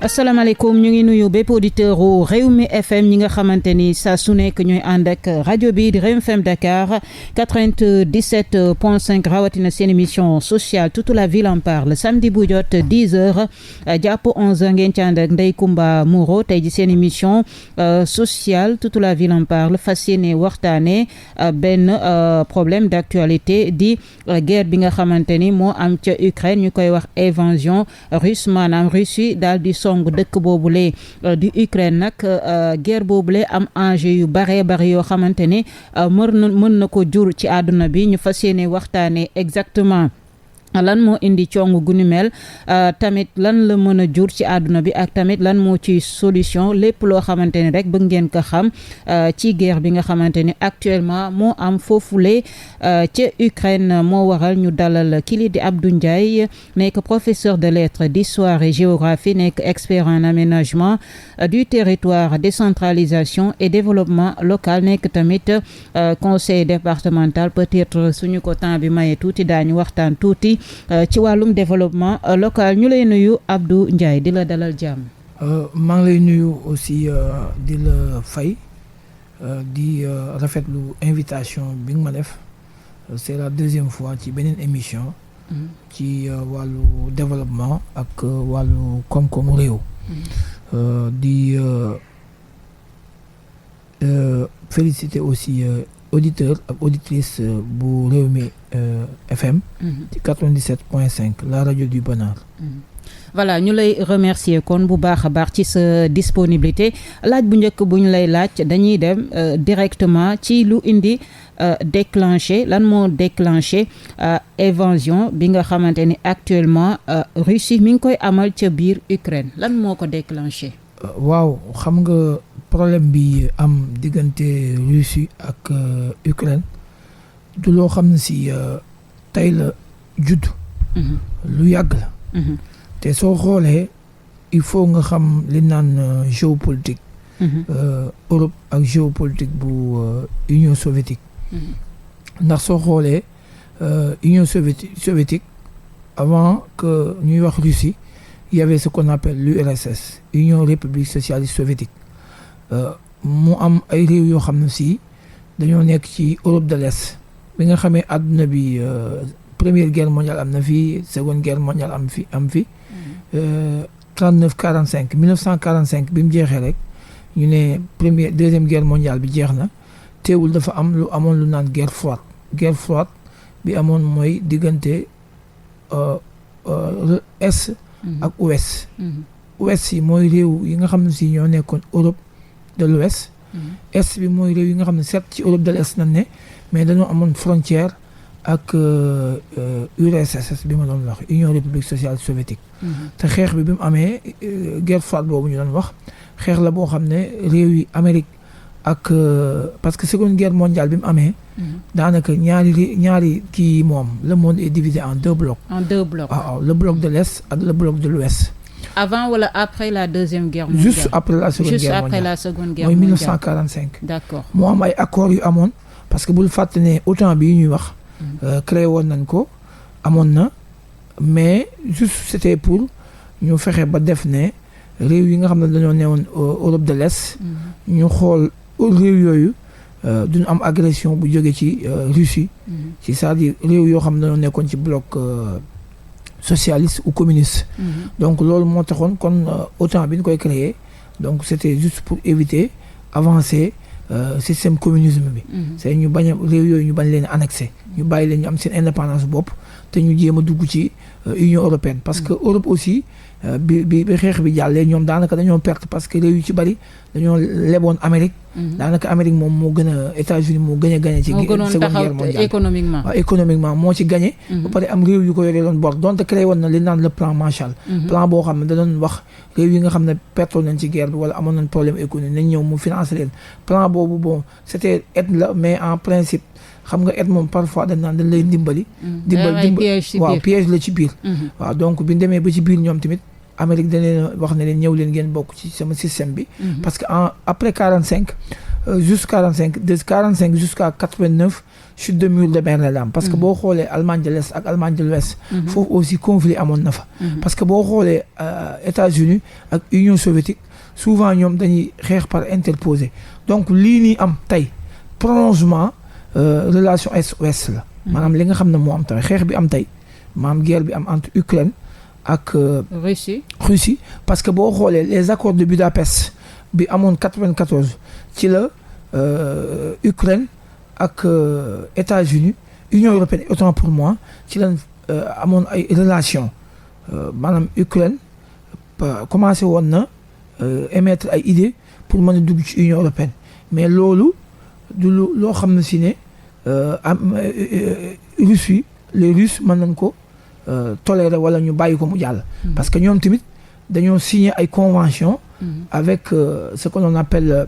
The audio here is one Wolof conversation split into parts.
asalaamaaleykum ñu ngi nuyu bépp auditeur u Rewmi FM ñi nga xamante ni saa su nekk ñooy ànd ak rajo bi di Rewmi FM Dakar 97.5 rawatina seen émission sociale toute la ville en parle samedi bu jot 10h jàpp 11h ngeen ci ànd ak Ndeye Comba Moreau tey ji seen émission sociale toute la ville en parle fas yéene waxtaane benn problème d'actualité di guerre bi nga xamante ni moo am ca Ukraine ñu koy wax invasion russe maanaam Russie daal di song dëkk boobule di Ukraine nag guerre boobule am enjeu yu bare bari yoo xamante ni mën na ko jur ci àdduna bi ñu fas yéene waxtaane exactement lan moo indi cong gu ni mel tamit lan la mën a jur ci àdduna bi ak tamit lan moo ci solution lépp loo xamante ni rek bëgg ngeen ko xam ci guerre bi nga xamante ni actuellement moo am foofule ca Ukraine moo waral ñu dalal kii di Abdou Ndiaye nekk professeur de lettres d'histoire et géographie nekk expert en aménagement du territoire décentralisation et développement local nekk tamit conseil départemental peut-être suñu ko temps bi maye tuuti daañu waxtaan tuuti ci wàllum développement local ñu lay nuyu Abdou Ndiaye di la dalal jàmm. maa ngi lay nuyu aussi di la fay di rafetlu invitation bi nga ma def c'est la deuxième fois ci beneen émission. ci wàllu développement ak wàllu koom-koomu réew. di féliciter aussi. auditeur ak auditrice bu Rewmi FM ci 97.5 la rajo du bonheur. Voilà ñu lay remercier kon bu baax a baax ci sa disponibilité laaj bu njëkk bu ñu lay laaj dañuy dem directement ci lu indi déclenché lan moo déclenché invasion bi nga xamante ni actuellement Russie mi ngi koy amal ca biir Ukraine lan moo ko déclenché. waaw xam nga problème bi am diggante Russie ak Ukraine du loo xam ne si tey la judd. lu yàgg la. te soo xoolee il faut nga xam li naan géopolitique. Europe ak géopolitique bu Union soviétique. ndax soo xoolee Union soviétique avant que ñuy wax Russie. Il y avait ce qu'on appelle l'URSS Union République socialiste soviétique mu am ay réew yoo xam ne si dañoo nekk ci Europe de l'Est bi nga xamee àdduna bi première guerre mondiale am na fi seconde guerre mondiale am fi 1945 bi mu jeexee rek ñu ne deuxième guerre mondiale bi jeex na teewul dafa am lu amoon lu naan guerre froide bi amoon mooy diggante est ak ouest ouest yi mooy réew yi nga xam ne si ñoo nekkoon Europe de l'Ouest est bi mooy réew yi nga xam ne certes ci Europe de l'Est nañ ne mais dañoo amoon frontière ak URSS bi ma doon wax Union République sociale soviétique te xeex bi mu amee guerre froide boobu ñu doon wax xeex la boo xam ne réew yi Amérique ak parce que seconde guerre mondiale bi mu amee daanaka ñaari kii moom le monde est divisé en deux blocs. waaw le bloc de l'Est ak le bloc de l'Ouest. avant wala après la deuxième guerre mondiale. juste après la seconde guerre mondiale mooy 1945. d'accord moo am ay accords yu amoon parce que bul fàtte ne OTAN bi ñuy wax. créé woon nañ ko amoon na mais juste c'était pour ñu fexe ba def ne réew yi nga xam ne dañoo newoon Europe de l'Est. ñu xool réew yooyu. duñu am agression bu jóge ci Russie. ci c'est-à-dire réew yoo xam ne dañoo nekkoon ci bloc socialiste ou communiste. donc loolu moo taxoon kon OTAN bi ñu koy créer donc c'était juste pour éviter avancer système communisme bi. c'est ñu bañ a réew yooyu ñu bañ leen annexer. ñu bàyyi leen ñu am seen indépendance bopp te ñu jéem a dugg ci Union européenne parce que Europe aussi. bi xeex bi jàllee ñoom daanaka dañoo perte parce que réew yu ci bari dañoo leboon Amérique. daanaka Amérique moom moo gën a États-Unis moo gën a gagné ci seconde guerre mondiale économiquement. waaw économiquement moo ci gagné. ba pare am réew yu ko yoree doon bor donte créé woon na li naan le plan Marshall. plan boo xam ne da doon wax réew yi nga xam ne pertoon nañ ci guerre bi wala amoon nañ problème économique nañ ñëw mu financer leen plan boobu bon c'était aide la mais en principe. xam nga aide moom parfois dañ lay dimbali. waaw piège la ci biir. waaw donc bi ñu demee ba ci biir ñoom tamit Amérique dañ leen wax ne leen ñëw leen ngeen bokk ci sama système bi. parce que après 45 jusqu'à 45 de 45 jusqu'à 89 chute de mur de Berlin la am parce que boo xoolee Allemagne de l'Est ak Allemagne de l'Ouest foofu aussi conflit amoon na fa parce que boo xoolee États-Unis ak Union soviétique souvent ñoom dañuy xeex par interposé donc lii nii am tey prolongement relation Est-Ouest la maanaam li nga xam ne moo am tey xeex bi am tey maanaam guerre bi am entre Ukraine ak Russie parce que boo xoolee les accords de Budapest bi amoon 94 ci la Ukraine ak États-Unis Union européenne autant pour moi ci lañ amoon ay relations maanaam Ukraine commencé woon na émettre ay idées pour mën a dugg ci Union européenne mais loolu du loo xam ne si ne Russie les Russes mën nañ ko tolérer wala ñu bàyyi ko mu jàll parce que ñoom tamit dañoo signer ay convention avec ce que l'on appelle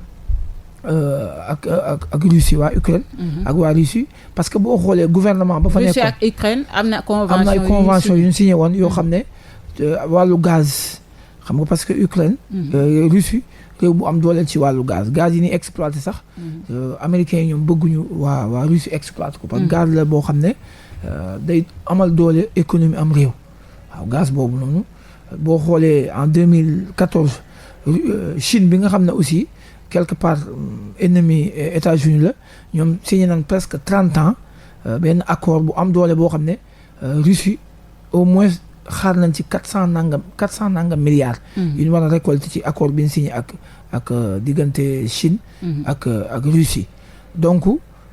ak Russie waa Ukraine ak waa Russie parce que boo xoolee gouvernement ba fa nekkoon Russie ak Ukraine am na ay convention yu ñu signé woon yoo xam ne wàllu gaz xam nga parce que Ukraine Russie réew bu am dooleel ci wàllu gaz yi ni exploité sax américains yi ñoom bëgguñu waa Russie exploité ko parce que gaz la boo xam ne day amal doole économie am réew waaw gaz boobu noonu boo xoolee en 2014 Chine bi nga xam ne aussi quelque part ennemi États-Unis la ñoom signé nañ presque 30 ans benn accord bu am doole boo xam ne Russie au moins xaar nañ ci 400 nangam milliards yu ñu war a récolter ci accord bi ñu signé ak diggante Chine ak Russie donc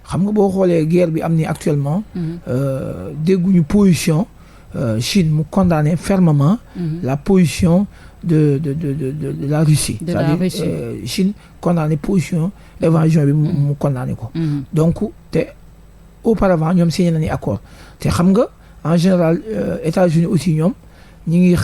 xam nga boo xoolee guerre bi am ni actuellement dégguñu position Chine mu condamné fermement la position de la Russie c'est-à-dire Chine condamné position évasion bi mu condamné ko donc te auparavant ñoom signé nañu accord te xam nga en général États-Unis aussi ñoom ñi ngi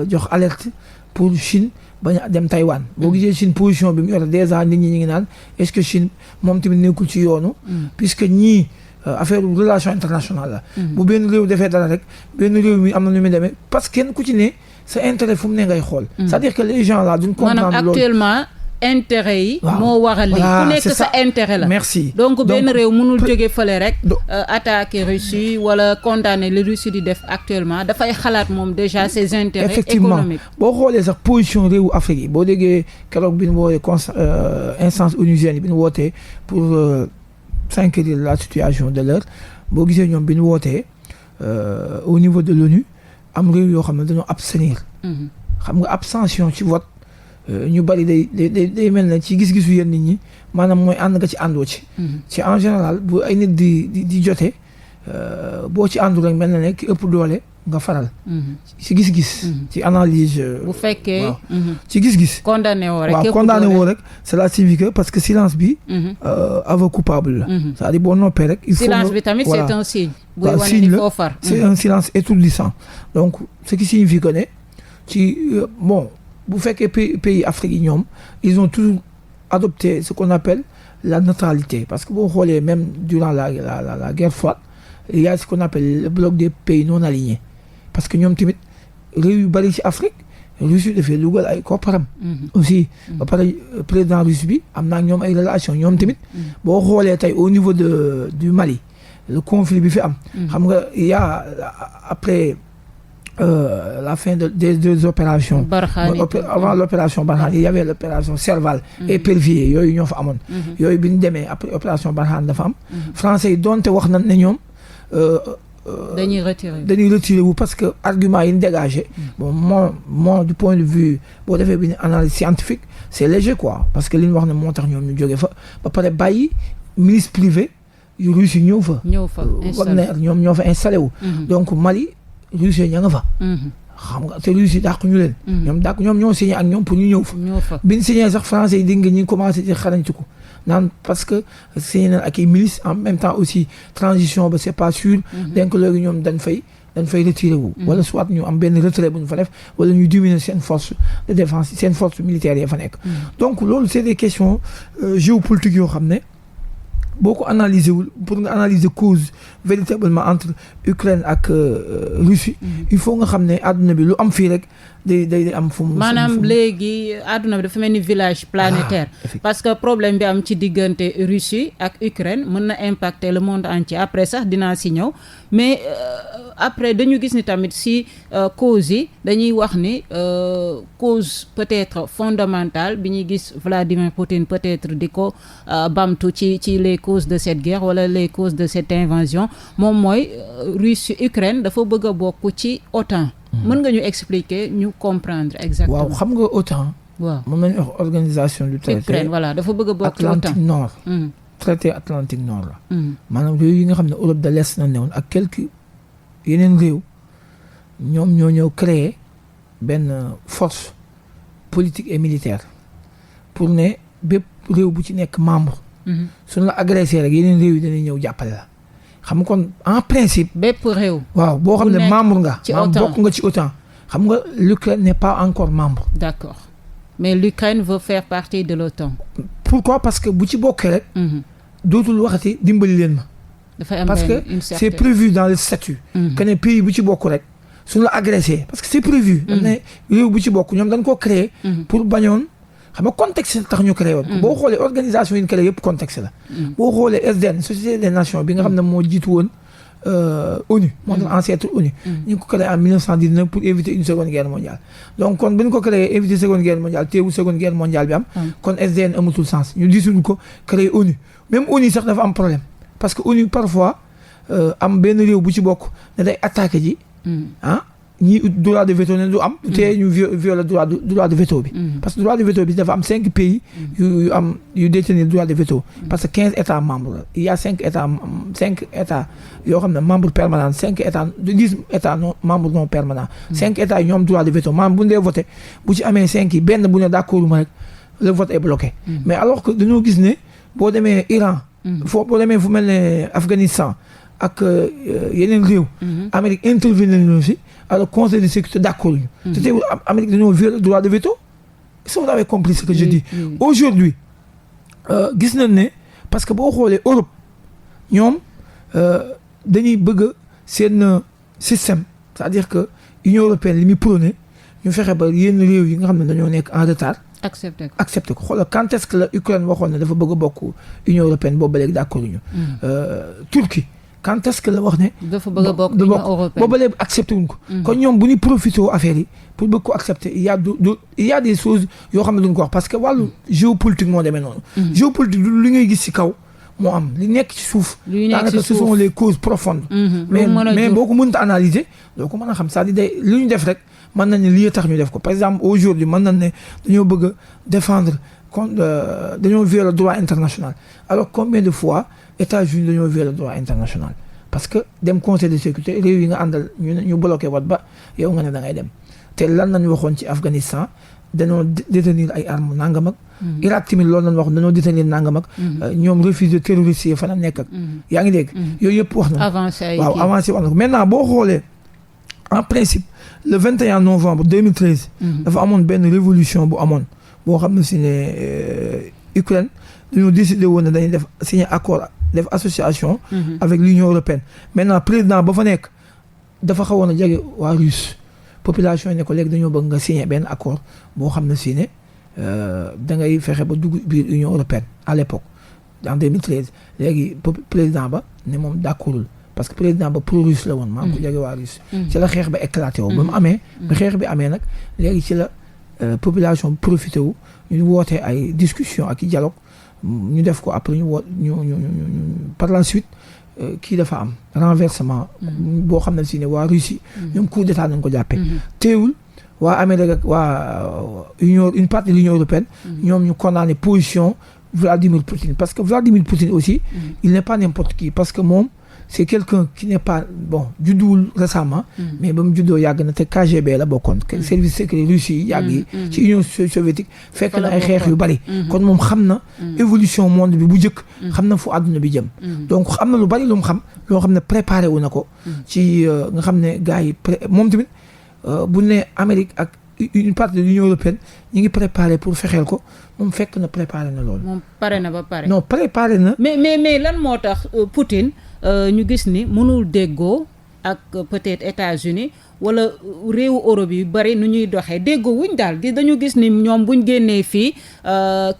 jox alerte pour Chine bañ a dem Taïwan boo gisee Chine position bi mu yore déjà nit ñi ngi naan est-ce que Chine moom tamit nekkul ci yoonu puisque ñii affaire relation internationale la bu benn réew defee dara rek benn réew mi am na nu muy demee parce que kenn ku ci ne sa intérêt fu mu ne ngay xool c'est-à-dire que les gens là duñ comprendre loolu actuellement intérêt yi moo waral li ku nekk sa intérêt la merci donc benn réew mënul jóge fële rek attaquer Russie wala condamner li Russie di def actuellement dafay xalaat moom déjà ses intérêts économiques boo xoolee sax position réewu Afrique yi boo déggee keroog bi ñu woowee instance onusienne bi ñu wootee pour s'inquiéter de la situation de l'heure boo gisee ñoom bi ñu wootee au niveau de l'ONU am réew yoo xam ne dañoo abstenir xam nga abstention ci vote ñu bari day mel na ci gis-gisu yéen nit ñi maanaam mooy ànd nga ci àndoo ci ci en général bu ay nit di jotee boo ci àndul rek mel na ne ki ëpp doole nga faral ci gis-gis ci analyse bu fekkee ci gis-gis condamné woo rek waaw condamné woo rek cela signifie que parce que silence bi aveu coupable la c'est-à-dire boo noppee rek il faut silence bi tamit c'est un signe buy wane signe ni la foo far c'est un silence étourdissant donc ce qui signifie que ne ci bon bu fekkee pays Afrique yi ñoom ils ont toujours adopté ce qu'on appelle la neutralité parce que boo xoolee même durant la guerre froide il y a ce qu'on appelle le bloc des pays non alignés parce que ñoom tamit réew yu bari ci Afrique Russie dafay dugal ay kopparam aussi ba pare président russe bi am naa ñoom ay relation ñoom tamit boo xoolee tey au niveau du Mali le conflit bi fi am xam nga il y a après la fin des deux opérations avant l'opération Barkhane il y avait l'opération Serval épervier yooyu ñoo fa amoon yooyu bi ñu demee après opération Barkhane dafa am français yi doonte wax nañ ne ñoom dañuy retirer wu parce que argument yi ñu dégagé bon moi du point de vue boo defee bi ñu analyse scientifique c'est léger quoi parce que li ñu wax ne moo tax ñoom ñu jógee fa ba pare bàyyi ministre privé yu Russie ñëw fa Wagner ñoom ñoo fa installé wu donc Mali Russie ña nga fa xam nga te Russie dàq ñu leen ñoom ñoo signé ak ñoom pour ñu ñëw fa biñ signé sax français yi dégg nga ñi commencé ci xarañtu ko naan parce que signé nañ ak ay milices en même temps aussi transition ba c'est pas sûr donc léegi ñoom dañ fay retiré wu wala soit ñu am benn retrait bu ñu fa def wala ñu diminuer seen force de défense seen force militaire ya fa nekk donc loolu c'est des questions géopolitiques yoo xam ne boo ko analyser wul pour nga analyser cause véritablement entre Ukraine ak Russie. il faut nga xam ne àdduna bi lu am fii rek day am fu mu. maanaam léegi àdduna bi dafa mel ni village planétaire. parce que problème bi am ci diggante Russie ak Ukraine mën na impacter le monde entier après sax dinaa si ñëw mais après dañu gis ni tamit si cause yi dañuy wax ni cause peut-être fondamentale bi ñuy gis Vladimir Poutine peut-être di ko bamtu ci les causes de cette guerre wala les causes de cette invasion moom mooy Russie Ukraine dafa bëgg a bokk ci OTAN. mën nga ñu expliquer ñu comprendre exactement. waaw xam nga OTAN. waaw mën nañu wax organisation du traité. Ukraine voilà dafa bëgg a bokk ci OTAN Atlantique Nord. traité Atlantique Nord la. maanaam réew yi nga xam ne Europe de l'Est na newoon ak quelques yeneen réew ñoom ñoo ñëw créer benn force politique et militaire pour ne bépp réew bu ci nekk membre. suñu la agressé rek yeneen réew yi dañuy ñëw jàppale la. xam nga kon en principe. bépp réew. waaw boo xam ne membre nga. ci OTAN bokk nga ci OTAN. xam nga l'Ukraine n'est pas encore membre. d'accord mais l'Ukraine veut faire partie de l'OTAN. pourquoi parce que bu ci bokkee rek. dootul waxati dimbali leen ma. dafay am parce que c'est prévu dans le statut. que ne pays bu ci bokk rek suñu la agressé parce que c'est prévu. dañ ne réew bu ci bokk ñoom dañ koo créer. pour bañoon. xam nga contexte tax ñu créé woon. boo xoolee organisation yi ñu créé yëpp contexte la. boo xoolee SDN Société des Nations bi nga xam ne moo jiitu woon ONU. moo tax ancêtre ONU. ñu ngi ko créé en 1919 pour éviter une seconde guerre mondiale. donc kon bu ñu ko créé éviter seconde guerre mondiale teewul seconde guerre mondiale bi am. kon SDN amatul sens ñu dissoudre ko créé ONU. même ONU sax dafa am problème parce que ONU parfois am benn réew bu ci bokk ne day attaqué ji. ñii droit de veto ne du am. te ñu violer droit de veto bi. parce que droit de veto bi dafa am 5 pays. yu détenir droit de veto. parce que 15 états membres la il y a 5 états yoo xam ne membres permanents 10 états non membres non permanents. 5 états yi ñoo am droit de veto maanaam bu ñu dee voté bu ci amee 5 yi benn bu ne d'accord ma rek le vote est bloqué. mais alors que dañoo gis ne boo demee Iran. boo demee fu mel ne Afghanistan ak yeneen réew. Amérique intervenir nañu si. alors conseil de sécurité d'accord ñu. te teewul Amérique dañoo violer le droit de veto. est-ce que vous avez compris ce que je dis. aujourd'hui gis nañ ne parce que boo xoolee Europe ñoom dañuy bëgg seen système c'est-à-dire que Union européenne li muy prôné ñu fexe ba yenn réew yi nga xam ne dañoo nekk en retard. accepté ko xoolal quand est-ce que la Ukraine waxoon ne dafa bëgg a bokk Union européenne boobu ba léegi d'accord ñu. Turquie. quand est-ce que la wax ne. dafa bëgg a bokk Union européenne booba léegi accepté wuñ ko. kon ñoom bu ñu profité affaire yi pour bëgg ko accepter il y a des choses yoo xam ne duñ ko wax parce que wàllu géopolitique moo demee noonu. géopolitique du li ngay gis ci kaw moo am li nekk ci suuf. daanaka ce sont les causes profondes. mais boo ko mënta analyser doo ko mën a xam c'est-à-dire day li ñu def rek mën nañ ne lii tax ñu def ko par exemple aujourd'hui mën nañ ne dañoo bëgg a défendre dañoo violer le droit international alors combien de fois. États-Unis dañoo violer le droit international parce que dem conseil de sécurité réew yi nga àndal ñu bloqué wat ba yow nga ne da ngay dem te lan lañu waxoon ci Afghanistan dañoo détenir ay armes nangam ak. Irak tamit loolu lañu waxoon dañoo détenir nangam ak. ñoom refusé terroristes yi fa la nekk ak. yaa ngi dégg. yooyu yëpp wax na. avancé wax na ko maintenant boo xoolee en principe le 21 novembre 2013. dafa amoon benn révolution bu amoon boo xam ne si ne Ukraine dañoo décidé woon ne dañuy def signer accord. def association avec l'Union européenne maintenant président ba fa nekk dafa xawoon a jege waa Russe population yi ne ko léegi dañoo bëgg nga signer benn accord boo xam ne si ne da ngay fexe ba dugg biir Union européenne à l'époque en 2013 léegi président ba ne moom d'accordul parce que président ba pro-russe la woon maa ngi ko jege waa Russe ci la xeex ba éclaté woo ba mu amee ba xeex bi amee nag léegi ci la population profité wu ñu wootee ay discussion ak i dialogue ñu def ko après ñu par la suite kii dafa am renversement boo xam ne si ne waa Russie ñoom coup d'état nañ ko jàppee teewul waa Amérique ak waa une partie de l'Union européenne ñoom ñu condamné position Vladimir Poutine parce que Vladimir Poutine aussi il n'est pas n'importe qui parce que moom c'est quelqu'un qui n'est pas judduwul récemment mais ba mu juddoo yàgg na te KGB la bokkoon service secret Russie yi yàgg yi ci Union soviétique fekk na ay xeex yu bari kon moom xam na évolution monde bi bu njëkk xam na fu àdduna bi jëm donc xam na lu bari lu mu xam loo xam ne préparé wu na ko ci nga xam ne gars yi moom tamit bu ne Amérique ak une partie de l'Union européenne ñi ngi préparé pour fexeel ko moom fekk na préparé na loolu. moom pare na ba pare. non préparé na. mais lan moo tax Poutine ñu gis ni mënul déggoo ak peut-être États-Unis wala réewu Europe yu bari nu ñuy doxee déggoo wuñ daal dañu gis ni ñoom buñ génnee fii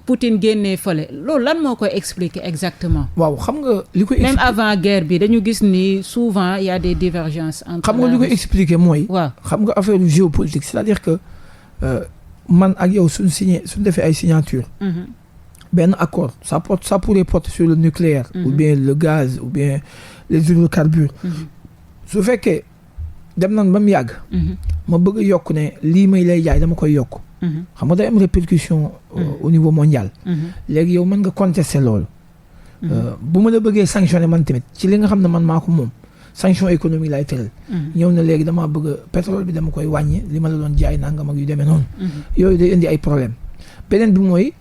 Poutine génnee fële loolu lan moo koy expliquer exactement. waaw xam nga li koy. même avant guerre bi dañu gis ni souvent y a des divergences entre. xam nga li koy expliquer mooy. waaw xam nga affaire géopolitique c'est-à-dire que man ak yow suñ defee ay signature. benn accord ça pourrait porter sur le nucléaire. ou bien le gaz ou bien les hydrocarbures. su fekkee dem nañ ba mu yàgg. ma bëgg a yokk ne lii may lay jaay dama koy yokk. xam nga day am répercussion au niveau mondial. léegi yow mën nga contester loolu. bu ma la bëggee sanctionner man tamit ci li nga xam ne man maa ko moom sanction économique lay tëral. ñëw na léegi damaa bëgg pétrole bi dama koy wàññi li ma la doon jaay nangam ak yu demee noonu. yooyu day indi ay problème beneen bi mooy.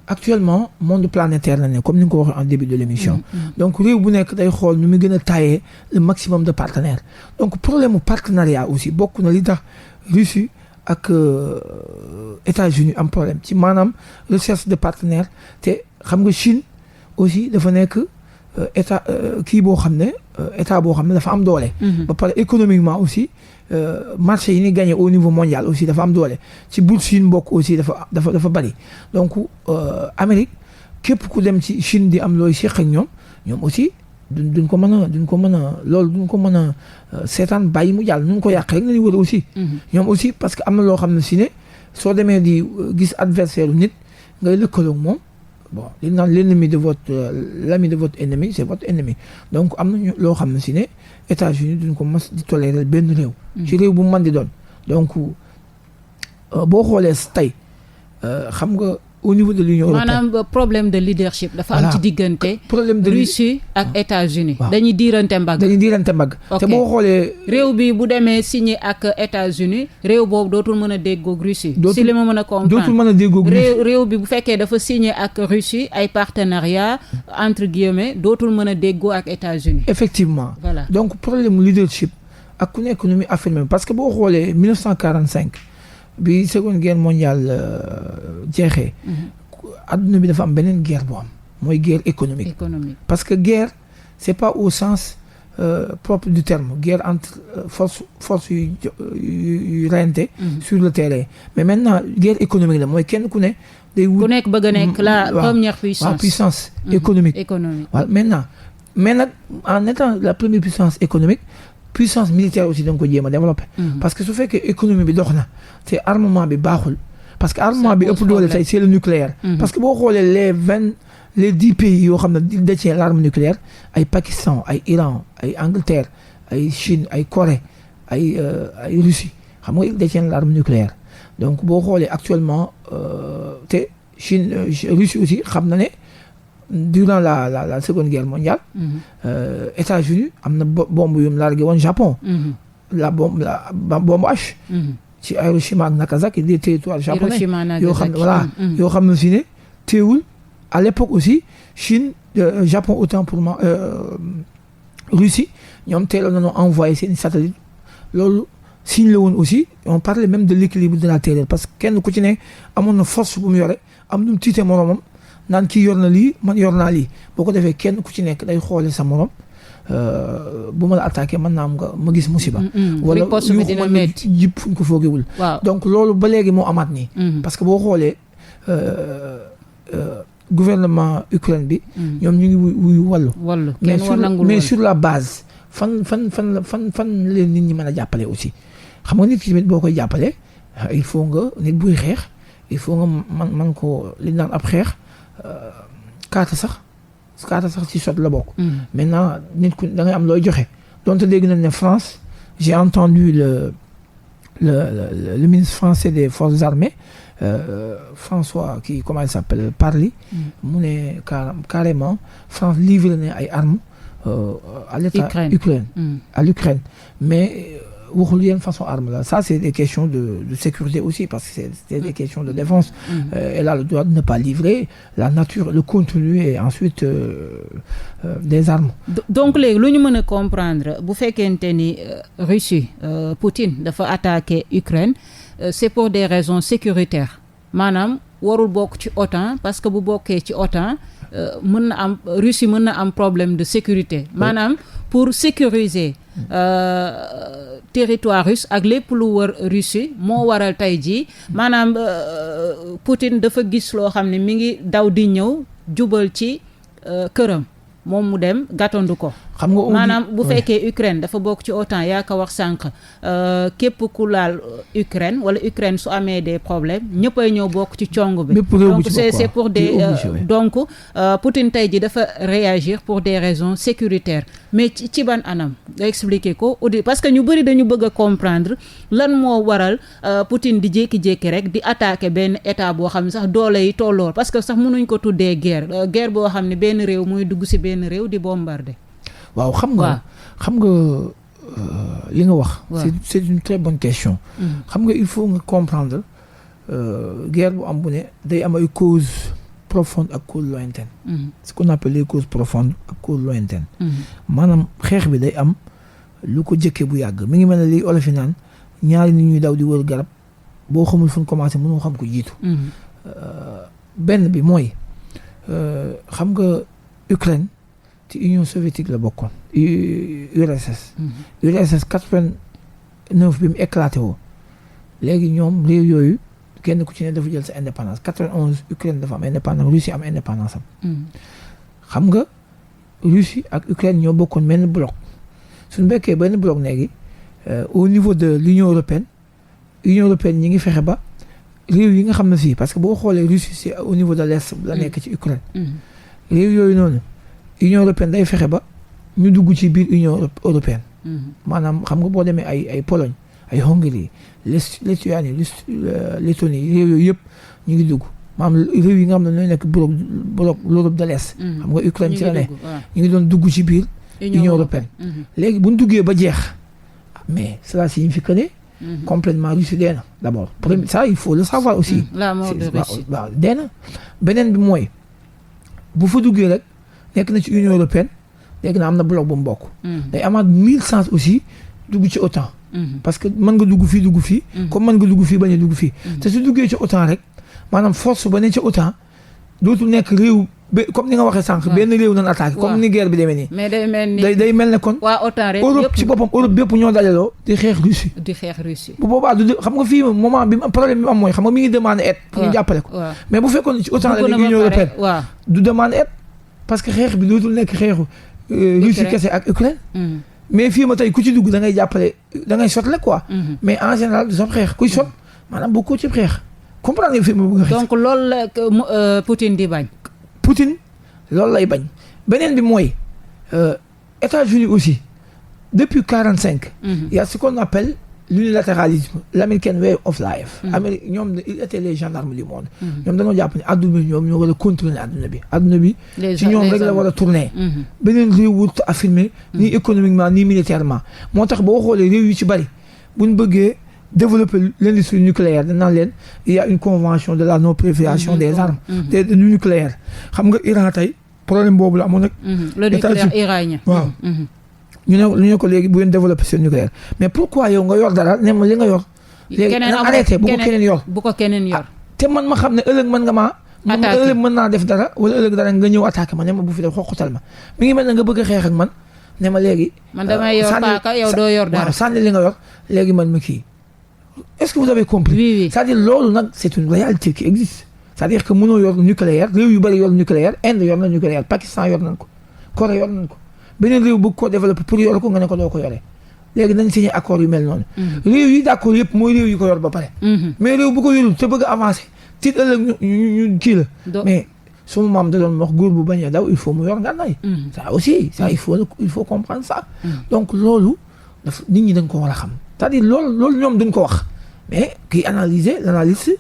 Actuellement monde planétaire la ne comme ni nga ko waxee en début de l'émission. donc réew bu nekk day xool nu mu gën a tailler le maximum de partenaires donc problème mu partenariat aussi bokk na li tax Russie ak États-Unis am problème ci maanaam recherche de partenaires te xam nga Chine aussi dafa nekk état kii boo xam ne état boo xam ne dafa am doole. ba pare économiquement aussi. Marché yi ni gagné au niveau mondial aussi dafa am doole ci bourse yi mbokk aussi dafa bari donc Amérique képp ku dem ci Chine di am looy seq ak ñoom aussi duñ ko mën a loolu duñ ko mën a seetaan bàyyi mu jàll nu ko yàq rek nañu wër aussi. ñoom aussi parce que am na loo xam ne si ne soo demee di gis adversaire nit ngay lëkkaloo ak moom bon li naan l'ami de votre ennemi c'est votre ennemi donc am na loo xam ne si ne États-Unis duñ ko mas di tolérer benn réew. ci réew bu mu mën di doon donc boo xoolee tey xam nga au niveau de l'Union européenne. maanaam problème de leadership. dafa am ci diggante. problème de Russie ak États-Unis. dañuy diirante mbagg. te boo xoolee. réew bi bu demee signé ak États-Unis réew boobu dootul mën a déggoog Russie. si li ma mën a comprendre dootul mën a déggoog Russie. réew bi bu fekkee dafa signé ak Russie ay partenariat entre guillemets dootul mën a déggoo ak États-Unis. effectivement voilà donc problème leadership ak ku nekk nu muy affirmé parce que boo xoolee 1945. bi seconde guerre mondiale jeexee. adduna bi dafa am beneen guerre bu am mooy guerre économique. parce que guerre c'est pas au sens propre du terme guerre entre force yu reyante sur le terrain mais maintenant guerre économique la mooy kenn ku ne. day wut ku nekk bëgg a nekk la première puissance économique. waaw maintenant mais nag en étant la première puissance économique. puissance militaire aussi da nga ko jéem a développé. parce que su fekkee économie bi dox na te armement bi baaxul. parce que armement bi ëpp doole tey c'est le nucléaire. parce que boo xoolee les 10 pays yoo xam ne détient l'arme nucléaire ay Pakistan ay Iran ay Angleterre ay Chine ay Corée ay Russie xam nga ils détiennent l'arme nucléaire donc boo xoolee actuellement te Russie aussi xam na ne. durant la seconde guerre mondiale. États-Unis am na bombe yu mu largué woon Japon. la bombe H. ci Hiroshima ak Nagasaki des territoires japonais yoo xam ne voilà yoo xam ne si ne teewul à l'époque aussi Chine Japon autant pour moi Russie ñoom teeloon nañoo envoyé seen satellite loolu signe la woon aussi on parlait même de l'équilibre de la Terre parce que kenn ku ci ne amoon na force bu mu yore am nu mu tiite moromam. naan kii yor na lii man yor naa lii boo ko defee kenn ku ci nekk day xoole sa morom bu ma la attaqué mën naa am nga ma gis musiba. wala yu ma jib fu ñu ko foogewul. donc loolu ba léegi moo amaat nii. parce que boo xoolee gouvernement Ukraine bi. ñoom ñu ngi wuyu wàllu. mais sur la base fan leen nit ñi mën a jàppale aussi xam nga nit ki tamit boo koy jàppale il faut nga nit buy xeex il faut nga man ko li naan ab xeex. kaata sax ci sot la bokk. maintenant nit ku da ngay am looy joxe donte dégg nañ ne France j'ai entendu le ministre français des forces armées François comment il s'appelle Parly. mu ne carrément France livré na ay armes à l'état Ukraine à l'Ukraine mais waxul yenn façon arme la ça c'est des questions de sécurité aussi parce que c'est des questions de défense. Elle a le droit de ne pas livrer la nature le contenu et ensuite des armes. donc léegi lu ñu mën a comprendre bu fekkente ni Russie Poutine dafa attaquer Ukraine c'est pour des raisons sécuritaires maanaam warul bokk ci OTAN parce que bu bokkee ci OTAN mën na am Russie mën na am problème de sécurité maanaam pour sécuriser territoire russe ak lépp lu wër Russie moo waral tey jii maanaam Poutine dafa gis loo xam ne mi ngi daw di ñëw jubal ci këram moom mu dem gàttandu ko. xam nga maanaam bu fekkee Ukraine dafa bokk ci OTAN yaa ko wax sànq képp ku laal Ukraine wala Ukraine su amee des problèmes ñëppay ñëw bokk ci cong bi. donc c'est pour des donc Poutine tey ji dafa réagir pour des raisons sécuritaires mais ci ban anam nga expliquer ko parce que ñu bëri dañu bëgg a comprendre lan moo waral Poutine di jékki-jékki rek di attaquer benn état boo xam ne sax doole yi tollool parce que sax mënuñ ko tuddee guerre boo xam ne benn réew muy dugg ci benn réew di bombarder. waaw xam nga li nga wax. c'est une très bonne question. xam nga il faut nga comprendre guerre bu am bu ne day am ay causes profondes ak causes lointaines. ce qu'on appelle les causes profondes ak causes lointaines. maanaam xeex bi day am lu ko jëkkee bu yàgg mi ngi mel ne li olof yi naan ñaari nit ñuy daw di wër garab boo xamul fu ñu commencé mënoo xam ko jiitu. benn bi mooy xam nga Ukraine. ci Union soviétique la bokkoon URSS. URSS 89 bi mu éclaté woo léegi ñoom réew yooyu kenn ku ci ne dafa jël sa indépendance 91 Ukraine dafa am indépendance Russie am indépendance am. xam nga Russie ak Ukraine ñoo bokkoon benn bloc suñu bekkee benn bloc léegi au niveau de l'Union européenne ñi ngi fexe ba réew yi nga xam ne fii parce que boo xoolee Russie c'est au niveau de l'est la nekk ci Ukraine. réew yooyu noonu. Union européenne day fexe ba ñu dugg ci biir Union européenne. maanaam xam nga boo demee ay Pologne ay Hongrie Lituanie Lettonie réew yooyu yëpp ñu ngi dugg maanaam réew yi nga xam ne ñooy nekk bloc l'Europe de l'Est. xam nga Ukraine ci la ne ñu ngi doon dugg ci biir Union européenne. léegi bu ñu duggee ba jeex mais cela signifie que ne. complètement Russie dee na d'abord. ça il faut le savoir aussi. la mort de Russie waaw dee na beneen bi mooy bu fa duggee rek. nekk na ci Union européenne léegi na am na bloc bu mu bokk. day amaat 1000 sens aussi dugg ci OTAN. parce que mën nga dugg fii. comme mën nga dugg fii bañ a dugg fii. te su duggee ci OTAN rek maanaam force ba ne ci OTAN dootul nekk réew comme ni nga waxee sànq. benn réew nañ attaqué. comme ni guerre bi demee nii. mais day mel ne kon. waa OTAN rek Europe ci boppam Europe bépp ñoo dajaloo di xeex Russie. bu boobaa xam nga fii moment bi problème bi am mooy xam nga mi ngi demandé aide. pour ñu jàppale ko. mais bu fekkoon ci OTAN la nekk Union européenne du demande aide. parce que xeex bi dootul nekk xeexu Russie kese ak Ukraine. mais fii ma tey ku ci dugg da ngay jàppale da ngay sotle quoi. mais en général du soog xeex kuy sot maanaam bu ko ci xeex comprendre nga fi ma bëgg a. donc loolu la Poutine di bañ. Poutine loolu lay bañ beneen bi mooy États-Unis aussi depuis 45. il y a ce qu'on appelle l'unilatéralisme l'American way of life. Amérique ñoom ils étaient les gendarmes du monde. ñoom dañoo jàpp ne adduna bi ñoom ñoo war a contrôler adduna bi. ci ñoom rek la war a tourner. beneen réew wut affirmer ni économiquement ni militairement moo tax boo xoolee réew yu ci bari bu ñu bëggee développer l'industrie nucléaire danaan leen il y a une convention de la non prolifération des armes. du nucléaire xam nga Iran tey problème boobu la amoon nag. le nucléaire iranien waaw. ñu ne ko léegi bu ngeen développé seen nucléaire mais pourquoi yow nga yor dara ne ma li nga yor. léegi na arrêté bu ko keneen yor. te man ma xam ne ëllëg mën nga maa. attaqué ëllëg mën naa def dara wala ëllëg dara nga ñëw attaqué ma ne ma bu fi def xoqatal ma mi ngi mel ne nga bëgg a xeex ak man ne ma léegi. man damay yor paaka yow doo yor dara. waaw sànni li nga yor léegi man ma kii est-ce que vous avez compris. oui. c'est-à-dire loolu nag c'est une réalité qui existe c'est-à-dire que mënoo yor nucléaire réew yu bari yor nucléaire Inde yor na nucléaire Pakistan yor nañ ko Corée yor nañ ko beneen réew bëgg ko développer pour yor ko nga ne ko doo ko yore léegi nañ signé accord yu mel noonu. réew yi d'accord yëpp mooy réew yu ko yor ba pare. mais réew bu ko yorul te bëgg a avancer tiit ëllëg ñu kii la. mais suma maam da doon wax góor bu bañ a daw il faut mu yor ngànnaay. ça aussi ça il faut comprendre ça. donc loolu dafa nit ñi dañ ko war a xam c'est-à-dire loolu ñoom duñ ko wax mais kiy analyser l'analyste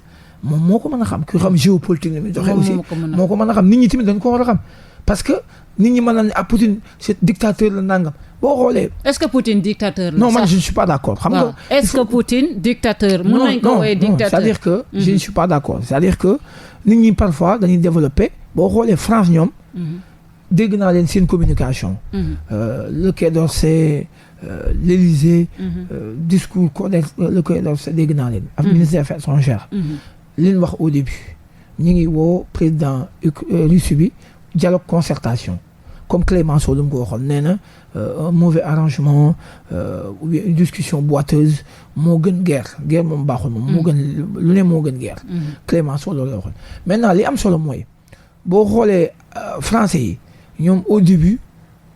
moom moo ko mën a xam ki xam géopolitique ni muy doxee aussi moo ko mën a xam nit ñi tamit dañ ko war a xam parce que nit ñi mën na ne Poutine c'est dictateur la nangam boo xoolee. est-ce que Poutine dictateur la. non man je ne suis pas d'accord. xam nga est-ce que Poutine dictateur. mën nañ ko woowee dictateur c'est-à-dire que je ne suis pas d'accord c'est-à-dire que nit ñi parfois dañuy développer boo xoolee France ñoom. dégg naa leen seen communication. le Quai d'Orsay l'Élysée. discours le Quai d'Orsay dégg naa leen. ak ministre des Affaires étrangères. li ñu wax au début ñi ngi woo président Russie bi dialogue concertation comme Clémenceau lu mu ko waxoon nee na un mauvais arrangement ou bien une discussion boiteuse moo gën guerre moom baaxul moom moo gën lu ne moo gën guerre Clémenceau loolu la waxoon maintenant li am solo mooy boo xoolee français yi ñoom au début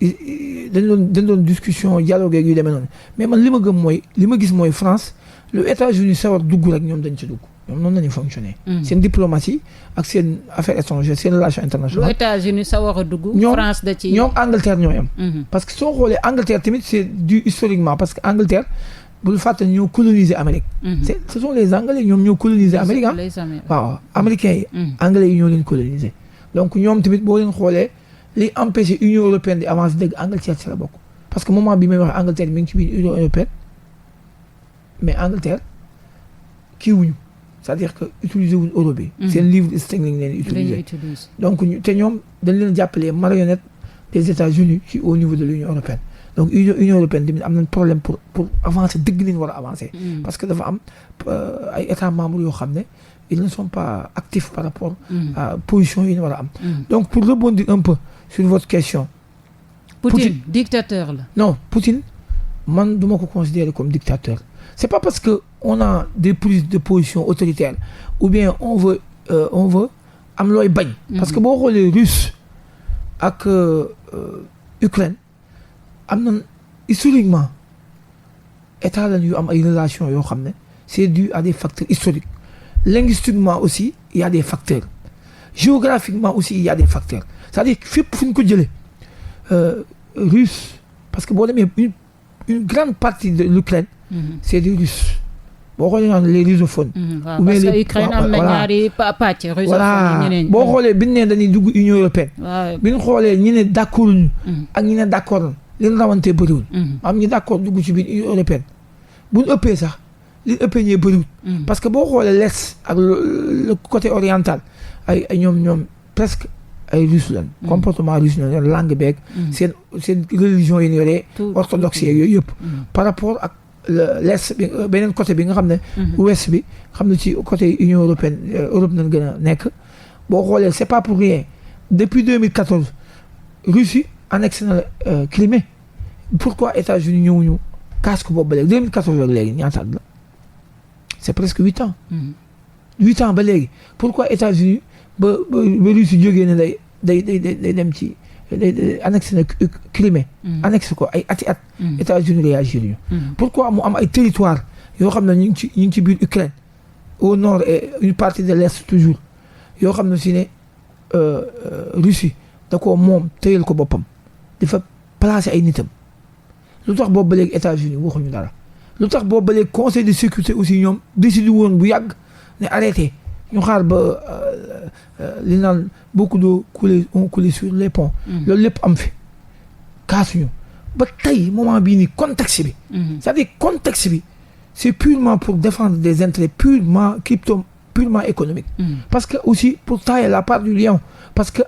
dañ doon discussion dialogue yu demee noonu mais man li ma gëm mooy li ma gis mooy France lu États-Unis sawar dugg rek ñoom dañ ci dugg ñoom noonu la ñuy fonctionner. seen diplomatie ak seen affaires étrangères seen relation internationale. lu États-Unis sawar a dugg. France da ci ñoom Angleterre ñooy am. parce que soo xoolee Angleterre tamit c'est dû historiquement parce que Angleterre bul fàtte ñoo coloniser Amérique. ce sont les Anglais ñoom ñoo coloniser Amérique waaw américains yi. Anglais yi ñoo leen coloniser donc ñoom tamit boo leen xoolee li empêché Union européenne di avancer dëgg Angleterre ci la bokk parce que moment bi may wax Angleterre mi ngi ci biir Union européenne mais Angleterre kii wuñu c'est-à-dire que utiliser wuñ euro bi. seen livre sterling leen utiliser donc te ñoom dañ leen jàppale marionnette des États-Unis ci au niveau de l'Union européenne donc Union européenne tamit am nañ problème pour avancer dëgg li ñu war a avancer. parce que dafa am ay États membres yoo xam ne ils ne sont pas actifs par rapport à position yi ñu war a am. donc pour rebondir un peu sur votre question. Poutine dictateur la. non Poutine man du ma ko considérer comme dictateur. c'est pas parce que on a des prises de position autoritaires ou bien on veut am looy bañ. parce que boo xoolee Russe ak Ukraine am na historiquement état lañu yu am ay relations yoo xam ne c'est dû à des facteurs historiques linguistiquement aussi il y a des facteurs géographiquement aussi il y a des facteurs c'est-à-dire fépp fu ñu ko jëlee Russe parce que boo demee une grande partie de l'Ukraine c'est des Russes boo xoolee naan les russophones. ou bien parce que Ukraine am na ñaari pàcc russophone yi ñeneen boo xoolee bi ñu nee dañuy dugg Union européenne. bi ñu xoolee ñi ne d'accord ñu. ak ñi ne d'accord li ñu rawantee bëriwul. am ñi d'accord dugg ci biir Union européenne bu ñu ëppee sax li ñu ëppee ñee bëriwul. parce que boo xoolee l'est ak le côté oriental ay ñoom presque ay russe lañ. comportement russe lañ langue beeg. seen religion yi ñu yoree. orthodoxe yeeg yooyu yëpp. par rapport ak l'est bi beneen côté bi nga xam ne. ouest bi xam ne ci côté Union européenne Europe nañ gën a nekk boo xoolee c'est pas pour rien depuis 2014 Russie annexé na Crimée pourquoi États-Unis ñëwuñu kaas ko boobu ba léegi 2014 ak léegi ñaata at la c'est presque 8 ans. 8 ans ba léegi pourquoi États-Unis ba Russie jógee ne day dem ci. annexé na Crimée annexé ko ay ati at États-Unis réagir ñu pourquoi mu am ay territoire yoo xam ne ñu ngi ci biir Ukraine au nord et une partie de l'est toujours yoo xam ne si ne Russie da ko moom téyel ko boppam dafa placer ay nitam lu tax boobu ba léegi États-Unis waxuñu dara lu tax boobu ba léegi conseil de sécurité aussi ñoom décidé woon bu yàgg ne arrêté ñu xaar ba li naan beaucoup d'eau ont coulé sur les ponts. loolu lépp am fi kaasuñu ba tey moment bii nii contexte bi. c'est-à-dire contexte bi c'est purement pour défendre des intérêts purement économiques. parce que aussi pour tailler la part du lion parce que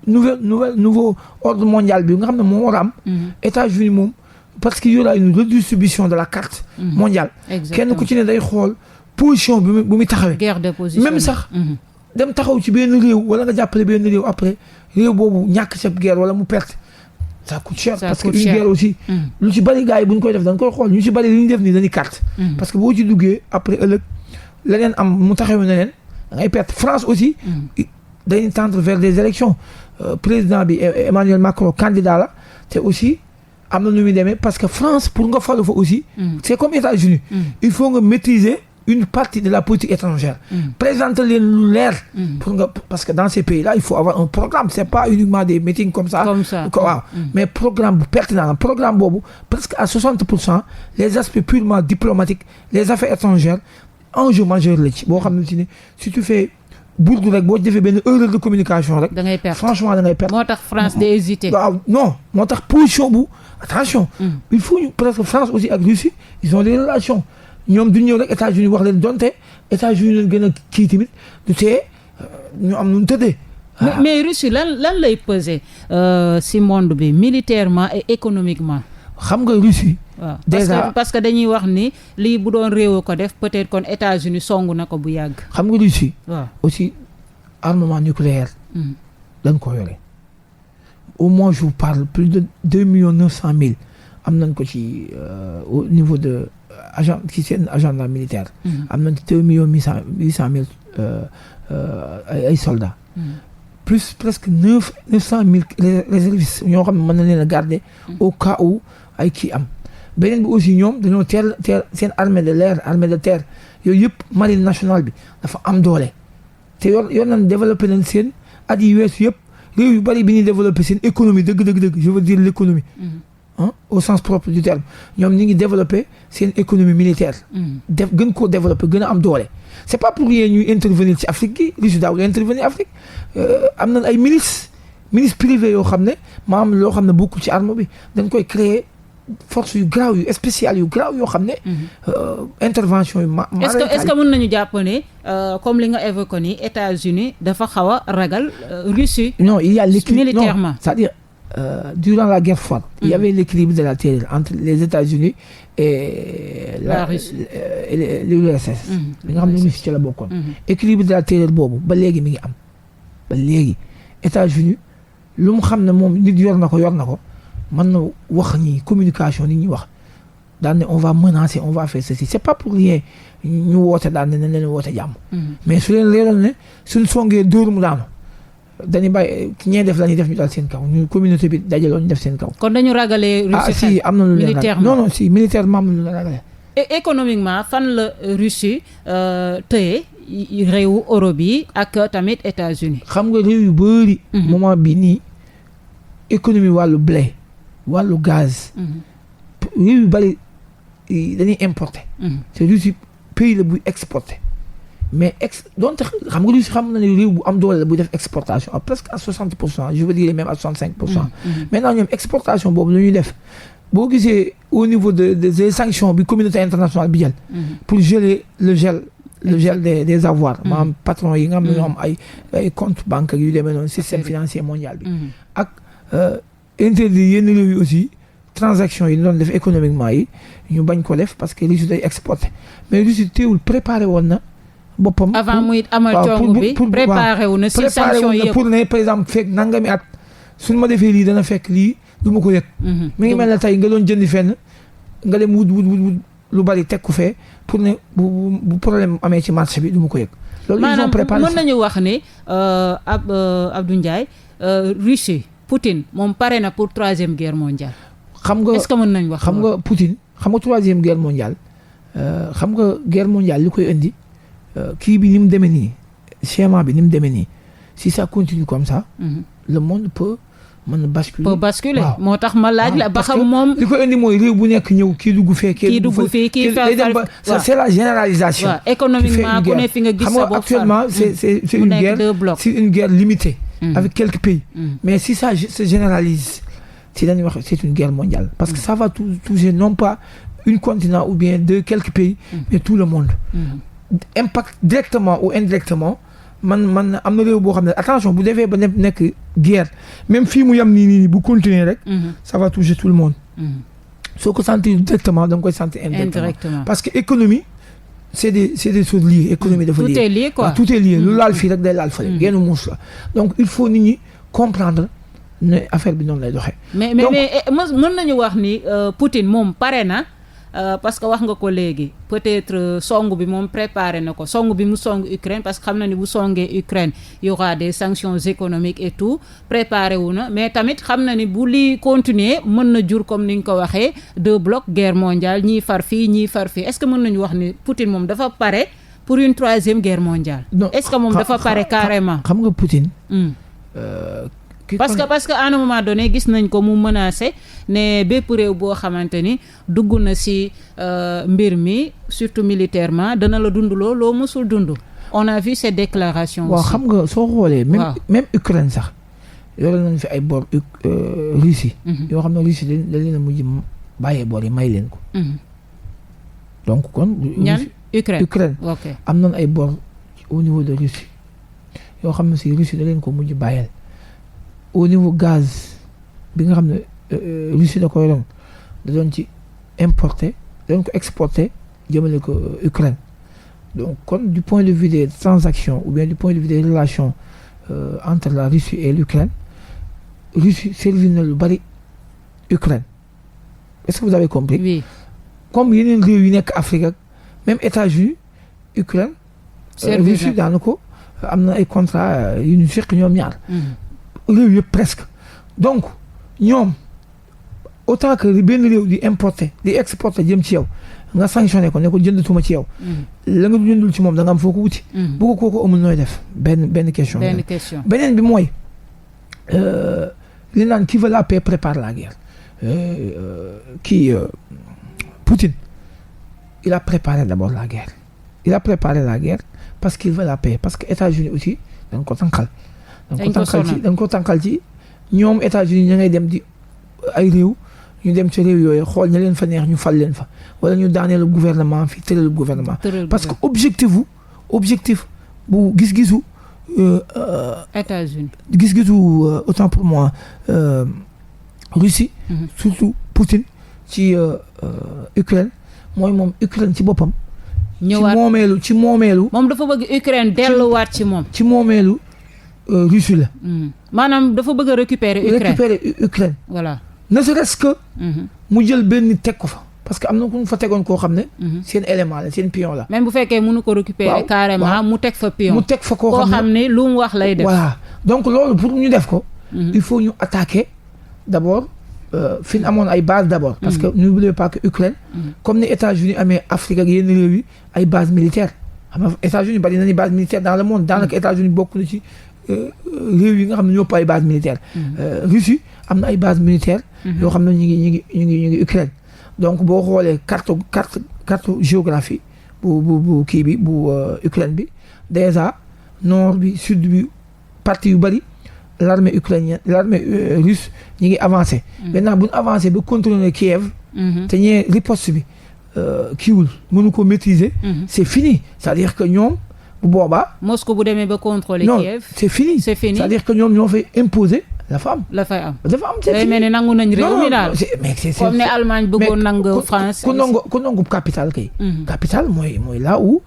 nouveau ordre mondial bi nga xam ne moo war a am. États-Unis moom parce qu'il y aura une redistribution de la carte mondiale. kenn ku ci ne day xool position bu muy taxawee. guerre de position même sax. dem taxaw ci benn réew wala nga jàppale benn réew après réew boobu ñàkk sa guerre wala mu perte ça coûte cher. parce que une guerre aussi. lu ci bari gars yi bu ñu koy def dañ koy xool ñu ci bari li ñu def nii dañuy carte. parce que boo ci duggee après ëllëg leneen am mu taxawee ne leen da ngay perte France aussi. dañuy tendre vers des élections président bi Emmanuel Macron candidat la te aussi am na nu muy demee parce que France pour nga falu fa aussi. c'est comme États-Unis il faut nga maîtriser. une partie de la politique étrangère. Présenter leen lu leer. parce que dans ces pays-là il faut avoir un programme c'est pas uniquement des meetings comme ça. waaw mais programme bu pertinent programme boobu presque à 60% les aspects purement diplomatiques les affaires étrangères enjeu majeur la ci boo xam ne si tu fais bourde rek boo defee benn erreur de communication rek. da ngay perdre franchement da ngay perdre. moo tax France day hésiter. waaw non moo tax position bu attention. il faut ñu presque France aussi ak Russie ils ont des relations. ñoom du ñëw rek États-Unis wax leen donte États-Unis leen gën a kii tamit du tee ñu am nu mu tëddee. mais Russie lan lay peser ci monde bi militairement et économiquement. xam nga Russie. waaw déjà parce que dañuy wax ni lii bu doon réew ko def peut-être kon États-Unis songu na ko bu yàgg. xam nga Russie. waaw aussi armement nucléaire dañ ko yore au moins je vous parle plus de 2,9 millions am nañ ko ci au niveau de agent ci seen agenda militaire am nañ ci 2,8 millions ay soldats plus presque 900 000 réservistes ñoo xam ne mën na leen a garder au cas où ay kii am beneen bi aussi ñoom dañoo teel seen armée de l'air armée de terre yooyu yëpp marine nationale bi dafa am doole te yoon nañ développé nañ seen at yi weesu yëpp réew yu bari bi ñuy développé seen économie dëgg je veux dire l'économie au sens propre du terme ñoom ñi ngi développé seen économie militaire gën koo développé gën a am doole c'est pas pour rien ñuy intervenir ci Afrique gi Russie daawul intervenir Afrique am nañ ay milices privées yoo xam ne maanaam loo xam ne bokkul ci arme bi dañ koy créer force yu graaw yu spéciales yu graaw yoo xam ne intervention yu est-ce que mën nañu jàpp ne comme li nga évoqué ni États-Unis dafa xaw a ragal Russie non il y a l'équilibre militairement c'est-à-dire durant la guerre froide il y avait l'équilibre de la terre entre les États-Unis et la Russie et l'URSS li nga xam ne Russie ci la bokkoon équilibre de la terre boobu ba léegi mi ngi am ba léegi États-Unis lu mu xam ne moom nit yor na ko mën na wax ni communication ni ñuy wax daan ne on va menacer on va faire ceci c'est pas pour rien ñu woote daan ne nañ leen woote jàmm mais su leen leeroon ne suñ songee dóor mu daanu dañuy bàyyi ñee def la ñuy def ñu dal seen kaw ñu communauté bi dajaloo ñu def seen kaw. kon dañu ragalee Russie si am na lu leen ragal non si militairement am na lu leen ragalee. et économiquement fan la Russie tëye réewu Europe yi ak tamit États-Unis xam nga réew yu bëri moment bi nii économie wàllu blé wàllu gaz réew yu bëri dañuy importer te Russie pays la buy exporter mais donte xam nga Russie xam na ne réew bu am doole la buy def exportation à presque à 60% je veux dire même à 65%. Maintenant ñoom exportation boobu la ñuy def boo gisee au niveau des sanctions bi communauté internationale bi jël pour geler le gel des avoirs maanaam patron yi nga xam ne ñoo am ay compte bancaire yu demee noonu système financier mondial bi ak interdit yenn réew yi aussi transactions yi doon def économiquement yi ñu bañ ko def parce que Russie day exporter mais Russie teewul préparé woon na boppam avant muy amal cong bi préparé wu na si sanction yëpp pour ne par exemple fekk nangami at suñu ma defee lii dana fekk lii du ma ko yëg mi ngi mel ne tey nga doon jëndi fenn nga dem wut lu bari teg ko fee pour ne bu problème amee ci marché bi du ma ko yëg loolu ils ont préparé mën nañu wax ni Abdou Ndiaye Russie Poutine moom pare na pour 3e guerre mondiale xam nga est-ce que mën nañu wax xam nga Poutine xam nga 3e guerre mondiale xam nga guerre mondiale li koy indi kii bi ni mu demee nii schéma bi ni mu demee nii si ça continue comme ça le monde peut basculer moo tax ma laaj la ba xam moom li ko indi mooy réew bu nekk ñëw kii dugg fee kii dugg fii kii c'est la généralisation économiquement ku ne fi nga gis sa bopp actuellement c'est une guerre limitée avec quelques pays mais si ça se généralise si dañuy wax c'est une guerre mondiale parce que ça va toucher non pas un continent ou bien quelques pays mais tout le monde impact directement ou indirectement man am na réew boo xam ne attention bu defee ba nekk guerre même fii mu yam nii bu continuer rek ça va toucher tout le monde soo ko sentir directement da nga koy sentir indirectement parce que économie c'est des choses liées économie dafa lié tout est lié quoi tout est lié lu laal fii rek day laal fële genn muus la donc il faut nit ñi comprendre ne affaire bi noonu lay doxee mais mën nañu wax ni Poutine moom pare na parce que wax nga ko léegi peut-être song bi moom préparé na ko song bi mu song Ukraine parce que xam na ni bu songee Ukraine y aura des sanctions économiques et tout préparé wu na mais tamit xam na ni bu lii continuer mën na jur comme ni nga ko waxee 2 blocs guerre mondiale ñii far fii est-ce que mën nañu wax ni Poutine moom dafa pare pour une 3e guerre mondiale est-ce que moom dafa pare carrément xam nga Poutine parce que à un moment donné gis nañ ko mu menacé ne bépp réew boo xamante ni dugg na ci mbir mi surtout militairement dana la dundloo loo mësul dund on a vu ces déclarations waaw xam nga soo xoolee même Ukraine sax yore nañ fi ay bor Russie yoo xam ne Russie da leen a mujj bàyyee bor yi may leen ko donc kon Ukraine am nañ ay bor au niveau de Russie yoo xam ne si Russie da leen ko mujj bàyyeel au niveau gaz bi nga xam ne Russie da koy doon da doon ci importer da doon ko exporter jëmale ko Ukraine donc kon du point de vue des transactions ou bien du point de vue des relations entre la Russie et l'Ukraine Russie servir na lu bari Ukraine est-ce que vous avez compris. oui comme yeneen réew yu nekk Afrique ak même États-Unis Ukraine. Russie daanu ko am na ay contrat yu ñu seq ñoom ñaar. réew yëpp presque donc ñoom autant que benn réew di importer di exporter jëm ci yow nga sanctionné ko ne ko jëndatuma ci yow. la nga jëndul ci moom da nga am foo ko wuti. bu ko kooku amul nooy def benn question. beneen bi mooy li naan qui veut la paix prépare la guerre Poutine il a préparé d'abord la guerre. il a préparé la guerre parce qu'il veut la paix parce que États-Unis aussi dañ ko tànqal. dañ ko tànqal ci ñoom États-Unis ña ngay dem di ay réew ñu dem ci réew yooyu xool ña leen fa neex ñu fal leen fa wala ñu daaneelu gouvernement fi tëralu gouvernement parce que objectif bu gis-gisu États-Unis gis-gisu autant pour moi Russie surtout Poutine ci Ukraine mooy moom Ukraine ci boppam ñëwaat ci moomeelu moom dafa bëgg Ukraine delluwaat ci moom ci moomeelu Russie la maanaam dafa bëgg a récupérer Ukraine voilà ne serait-ce que mu jël benn teg ko fa parce que am na ku ñu fa tegoon koo xam ne seen élément la seen pion la même bu fekkee mënu ko récupérer carrément mu teg fa pion mu teg fa koo xam ne lu mu wax lay def voilà donc loolu pour ñu def ko il faut ñu attaquer d'abord fi ñu amoon ay base d'abord parce que n'oubliez pas que Ukraine comme ni États-Unis amee Afrique ak yenn réew yi ay base militaire xam nga États-Unis bari na ni base militaire dans le monde daanaka États-Unis bokk na ci réew yi nga xam ne ñëpp ay base militaire Russie am na ay base militaire yoo xam ne ñu ngi Ukraine donc boo xoolee carte géographie bu kii bi bu Ukraine bi déjà nord bi sud bi partie yu bari l'armée russe ñi ngi avancé maintenant bu ñu avancé ba contrôler Kiev te ñee riposte bi kiiwul mënu ko maîtriser c'est fini c'est-à-dire que ñoom bu boobaa Moscou bu demee ba contrôler Kiev non c'est fini c'est-à-dire que ñoom ñoo fay imposer dafa am day mel ni nangu nañ réew mi daal mais c'est comme ne Allemagne bëggoon nangu France ku nangu capital kay capital mooy là où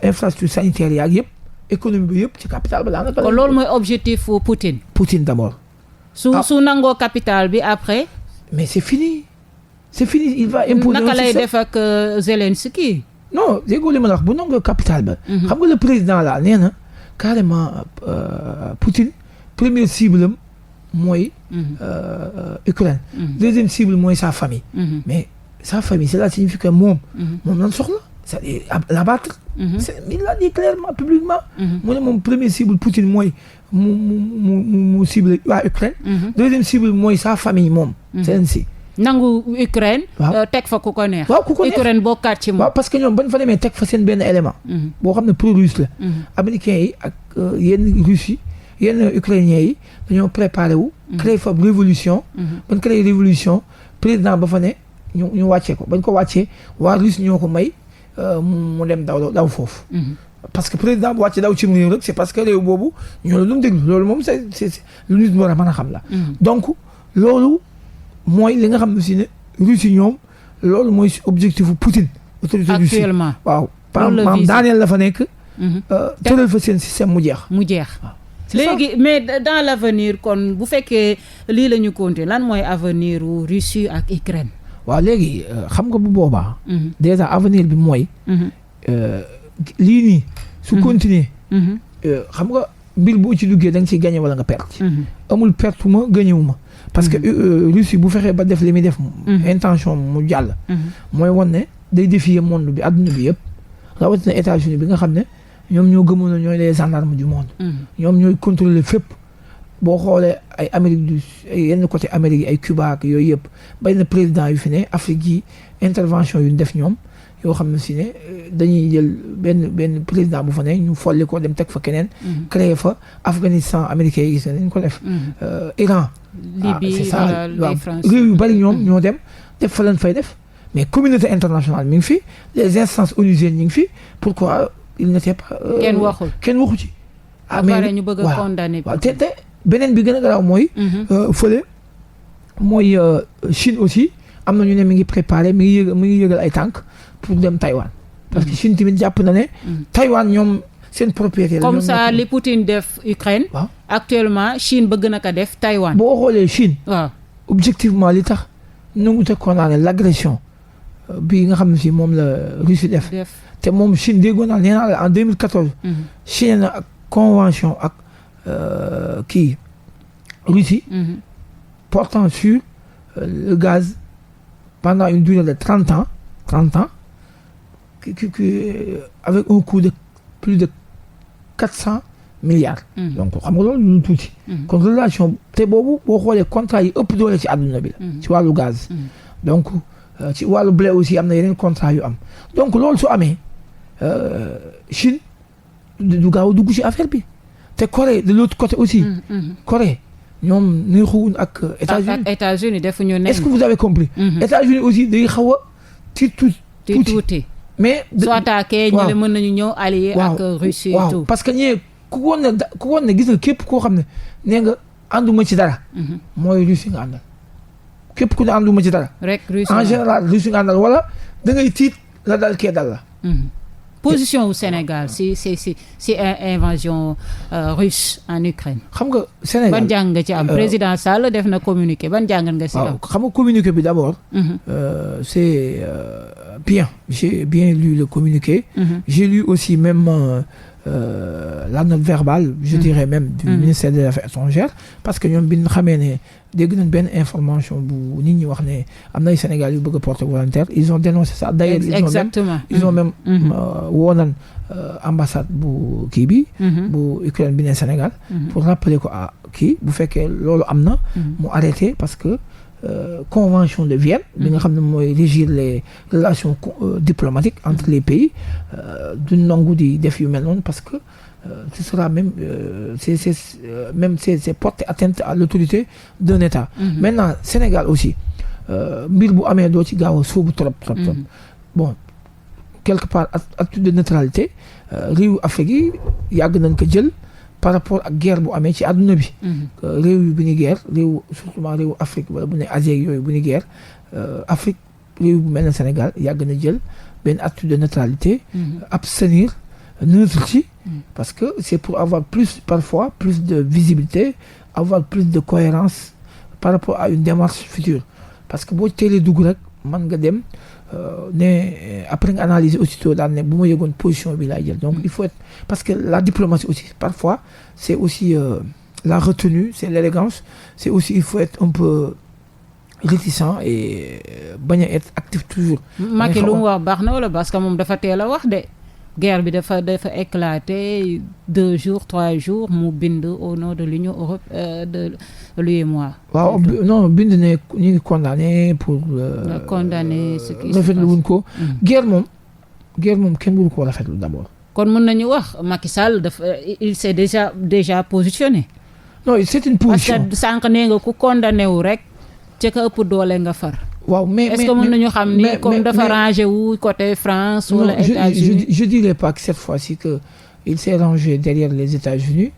infrastructure sanitaire yaag yëpp économie bi yëpp ci capital ba daanaka kon loolu mooy objectif Poutine d'abord su nangoo capital bi après mais c'est fini il va imposer naka lay def ak Zelensky non déggoo li ma la wax bu nangoo capital ba xam nga le président là nee na carrément Poutine première cible am mooy Ukraine deuxième cible mooy sa famille mais sa famille cela signifie que moom lan soxla c'est-à-dire l'abattre il l'a dit clairement publiquement mu ne moom première cible Poutine mooy mu cible waa Ukraine deuxième cible mooy sa famille moom Zelensky nangu Ukraine teg fa ku ko neex Ukraine bokkaat ci moom waaw parce que ñoom bañ fa demee teg fa seen benn élément boo xam ne pro-russe la américains yi ak yenn Russes yi yenn ukrainiens yi dañoo préparé wu créer fa révolution bañ créer révolution président ba fa ne ñu wàccee ko bañ ko wàccee waa Russe ñoo ko may mu dem daw foofu parce que président bu wàccee daw ci réew rek c'est parce que réew boobu ñoo la doon déglu loolu moom c'est lu nit war a mën a xam la donc loolu mooy li nga xam ne si ne Russie ñoom loolu mooy objectif Poutine autorité Russie actuellement waaw maam daaneel la fa nekk tëral fa seen système mu jeex léegi mais dans l'avenir kon bu fekkee lii la ñu compter lan mooy avenir u Russie ak Ukraine waaw léegi xam nga bu boobaa déjà avenir bi mooy lii nii su continuer xam nga mbir boo ci duggee da nga ciy gagné wala nga perte amul perte ma gagnéwu ma parce que Russie bu fexee ba def li muy def intention mu jàll mooy wan ne day défier monde bi adduna bi yëpp rawatina États-Unis bi nga xam ne ñoom ñoo gëmoon na ñooy les gendarmes du monde ñoom ñooy contrôler fépp boo xoolee ay Amérique du yenn côté Amérique yi ay Cuba ak yooyu yëpp bay na président yu fi ne Afrique yi intervention yu ñu def ñoom yoo xam ne si ne dañuy jël benn président bu fa ne ñu folli ko dem teg fa keneen créer fa Afghanistan américains yi gis nañ ko def Iran Libye c'est ça les France réew yu bari ñoom ñoo dem def fa leen fay def mais communauté internationale mi ngi fi les instances onusiennes ñi ngi fi pourquoi il n'était pas kenn waxu ci mais ñu bëgg a condamner waaw te beneen bi gën a garaaw mooy fële mooy Chine aussi am na ñu ne mi ngi préparé mi ngi yëgal ay tànk pour dem Taïwan parce que Chine tamit jàpp na ne Taïwan ñoom seen propriété la. comme ça li Poutine def Ukraine. waaw actuellement Chine bëgg na ko def Taïwan. boo xoolee Chine. waaw objectivement li tax nangu te condamné l'agression bii nga xam ne si moom la Russie def. te moom Chine déggoon naa nee naa la en 2014. Chine na ak convention ak kii Russie. portant sur le gaz pendant une durée de 30 ans avec un coût de plus de 400 milliards. donc xam nga loolu lu tuuti. kon relation te boobu boo xoolee contrat yi ëpp doole ci àdduna bi la. ci wàllu gaz. donc ci wàllu blé aussi am na yeneen contrat yu am donc loolu su amee Chine du gaaw a dugg ci affaire bi te Corée de l'autre côté aussi. Corée ñoom neexuwuñ ak États-Unis. ak États-Unis defuñu ne. est-ce que vous avez compris. États-Unis aussi day xaw a tuuti. mais soo attaqué ñu ne mën nañu ñëw allié ak Russie et tout. parce que ñee ku woon ne gis nga képp koo xam ne nee nga ànduma ci dara. mooy Russie nga àndal. képp ku ne ànduma ci dara. rek Russie en général Russie nga àndal wala da ngay tiit la dal kee dal la. position au Sénégal si invasion russe en Ukraine. xam nga Sénégal ban jàng nga ci am président Sall def na communiqué ban jàng nga si am. xam nga communiqué bi d'abord. c'est bien j'ai bien lu le communiqué. J'ai lu aussi même la note verbale je dirais même du ministère des Affaires étrangères parce que ñoom bi ñu xamee ne dégg nañ benn information bu nit ñi wax ne am na ay Sénégal yu bëgg a porter volontaire ils ont dénoncé ça d'ailleurs ils ont même woonan ambassade bu kii bi bu Ukraine bi ne Sénégal pour rappeler ko kii bu fekkee loolu am na mu arrêté parce que convention de Vienne bi nga xam ne mooy régir les relations diplomatiques entre les pays du nangu di def yu mel noonu parce que ce sera même c'est porter atteinte à l'autorité d'un État. Maintenant Sénégal aussi mbir bu amee doo ci gaaw a sóobu trop. Bon quelque part attitude de neutralité réewu Afrique yi yàgg nañ ko jël par rapport ak guerre bu amee ci àdduna bi. réew yu bu ñu guerre surtout réewu Afrique wala bu ne Asie yooyu bu ñu guerre Afrique réew bu mel ne Sénégal yàgg na jël benn attitude de neutralité. abstenir neutre ci. parce que c'est pour avoir parfois plus de visibilité avoir plus de cohérence par rapport à une démarche future parce que boo teelee dugg rek mën nga dem après nga analyser aussitôt daal ne bu ma yëgoon position bi laay jël donc il faut être parce que la diplomatie aussi parfois c'est aussi la retenue c'est l'élégance c'est aussi il faut être un peu réticent et bañ a être actif toujours. Macky lu mu wax baax na wala parce que moom dafa teel a wax de. guerre bi dafa éclaté 2 jours 3 jours mu bind au nom de l'Union européenne de l'UEMOA. waaw non bind ne ñu ngi condamné pour. condamné ce qui se passe rafetlu wuñ ko. guerre moom kenn mënu ko rafetlu d'abord. kon mën nañu wax Macky Sall il s'est déjà positionné. non c'est une position parce que sànq nee nga ku condamné wu rek ca ka ëpp doole nga far. waaw mais est-ce que mën nañu xam ni comme dafa rangé wu côté France wala États-Unis. je dirais pas que cette fois-ci que il s'est rangé derrière les États-Unis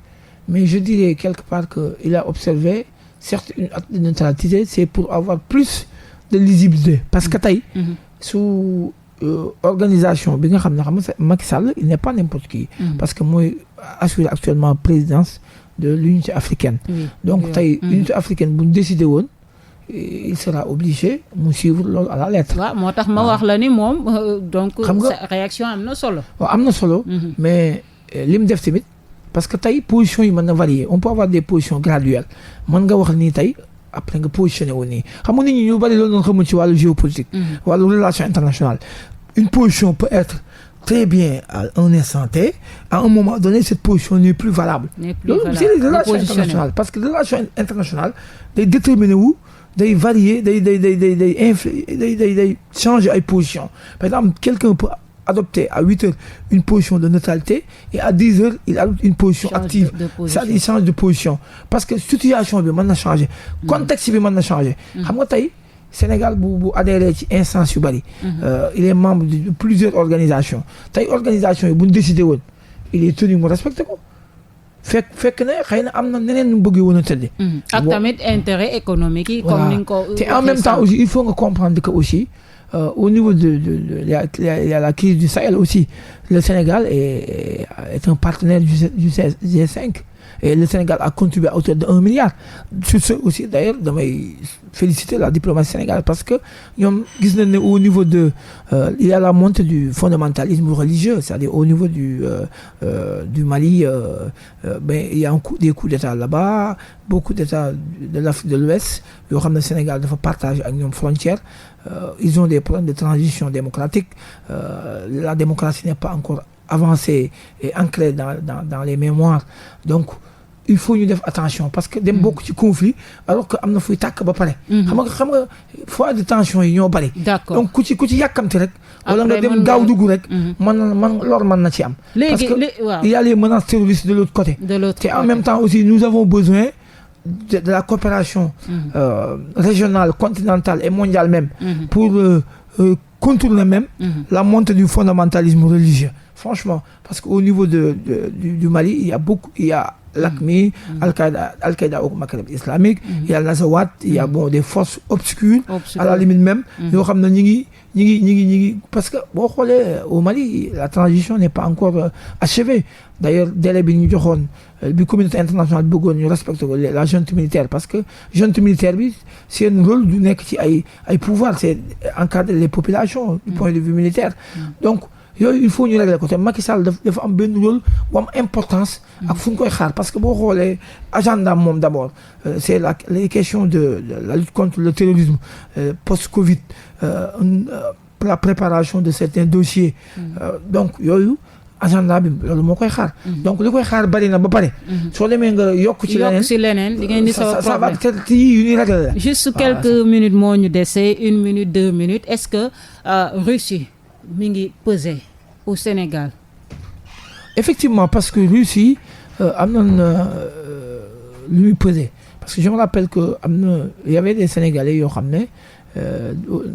mais je dirais quelque part que il a observé certes une acte de neutralité c'est pour avoir plus de lisibilité parce que tey sous organisation bi nga xam ne Macky Sall il n'est pas n'importe qui parce que mooy assurer actuellement présidence de l'unité africaine donc tey unité africaine bu ñu décidé woon il sera obligé mu suivre loolu à la lettre. waaw moo tax ma wax la ni moom donc. xam nga sa réaction am na solo. waaw am na solo. mais li mu def tamit parce que tey position yi mën na varier on peut avoir des positions graduelles mën nga wax nii tey après nga positionné wu nii xam nga nit ñi ñu bari loolu noonu xamul ci wàllu géopolitique. wàllu relation internationale. une position peut être très bien à un instant T à un moment donné cette position n'est plus valable. loolu c'est les relations internationales parce que relation internationale day déterminer wu. day varier day changer ay position par exemple quelqu'un peut adopter à 8 heures une position de neutralité et à 10 heures il adopte une position active ça il change de position parce que situation bi mën na changer contexte bi mën na changer xam nga tey Sénégal bu adhéré ci instance yu bari il est membre de plusieurs organisations tey organisation yi bu ñu décidé woon il est tenu mu respecter ko fekk ne xëy na am na neneen nu bëggee woon a tëddee. ak tamit intérêt économique yi. comme ni nga ko te en même temps aussi il faut nga comprendre que aussi au niveau il y a la crise du Sahel aussi. Le Sénégal est un partenaire du G5. Et le Sénégal a contribué à hauteur de 1 milliard. Sur ce aussi, d'ailleurs, damay féliciter la diplomatie sénégalaise parce que ñoom gis nañ ne au niveau il y a la montée du fondamentalisme religieux, c'est-à-dire au niveau du Mali, il y a des coups d'État là-bas, beaucoup d'États de l'Afrique de l'Ouest yoo xam ne Sénégal dafa partager ak ñoom frontières. Ils ont des problèmes de transition démocratique. La démocratie n'est pas encore avancée et ancrée dans les mémoires. Donc il faut ñu def attention parce que dem bokk ci conflit alors que am na fuy tàkk ba pare. xam nga fois de tension yi ñoo bari. D'accord. Donc ku ci yàkkamti rek. wala nga dem gaaw dugg rek. lor mën na ci am. parce que il y a les menaces terroristes de l'autre côté. Et en même temps aussi nous avons besoin de la coopération régionale, continentale et mondiale même pour contourner même la montée du fondamentalisme religieux. Franchement, parce qu'au niveau du Mali, il y a l'AQMI, Al-Qaïda au Maghreb islamique, il y a l'Azawad, il y a des forces obscures, à la limite même. Parce que au Mali, la transition n'est pas encore achevée. D'ailleurs, dès la communauté internationale bëggoon ñu respecter la junte militaire parce que junte militaire bi seen rôle du nekk ci ay pouvoir, c'est encadrer les populations du point de vue militaire. Donc yooyu il faut ñu régler ko te Macky Sall dafa am benn rôle bu am importance ak fu ñu koy xaar parce que boo xoolee agenda moom d'abord c'est les questions de la lutte contre le terrorisme post-Covid, la préparation de certains dossiers. Donc yooyu agenda bi loolu moo koy xaar. Donc li koy xaar bari na ba pare. soo demee nga yokk ci leneen di ngeen di sa problème ça va yu ñuy régler. Juste quelques minutes moo ñu dese 1 minute 2 minutes est-ce que Russie mi ngi peser au Sénégal? Effectivement, parce que Russie am na lu muy peser parce que je me rappelle que il y avait des Sénégalais yoo xam ne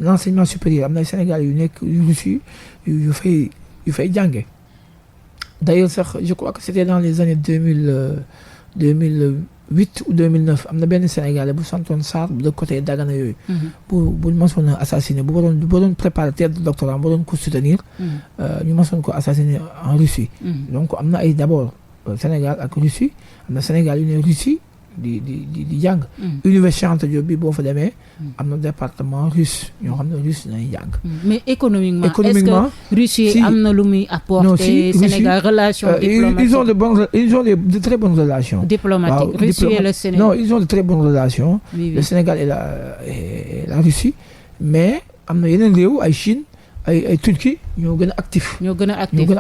l'enseignement supérieur am na Sénégalais yu nekk Russie yu fay jànge. D'ailleurs sax je crois que c'était dans les années 2008 ou 2009 am na benn Sénégalais bu santoon Sarr de côté Dagana yooyu. bu masoon a assassiné bu doon préparer thèse de doctorat bu doon ko soutenir. ñu masoon ko assassiné en Russie. Donc am na ay d'abord Sénégal ak Russie am na Sénégal yu ne Russie di jàng. Université Anta Diop bi boo fa demee am na département russe ñoo xam ne russe nañu jàng. Mais économiquement est-ce que Russie am na lu muy apporter Sénégal relation diplomatique? Ils ont de très bonnes relations diplomatiques. Russie et le Sénégal. Non, ils ont de très bonnes relations. Oui. Le Sénégal et la Russie, mais am na yeneen réew ay Chine ay Turquie ñoo gën a actif.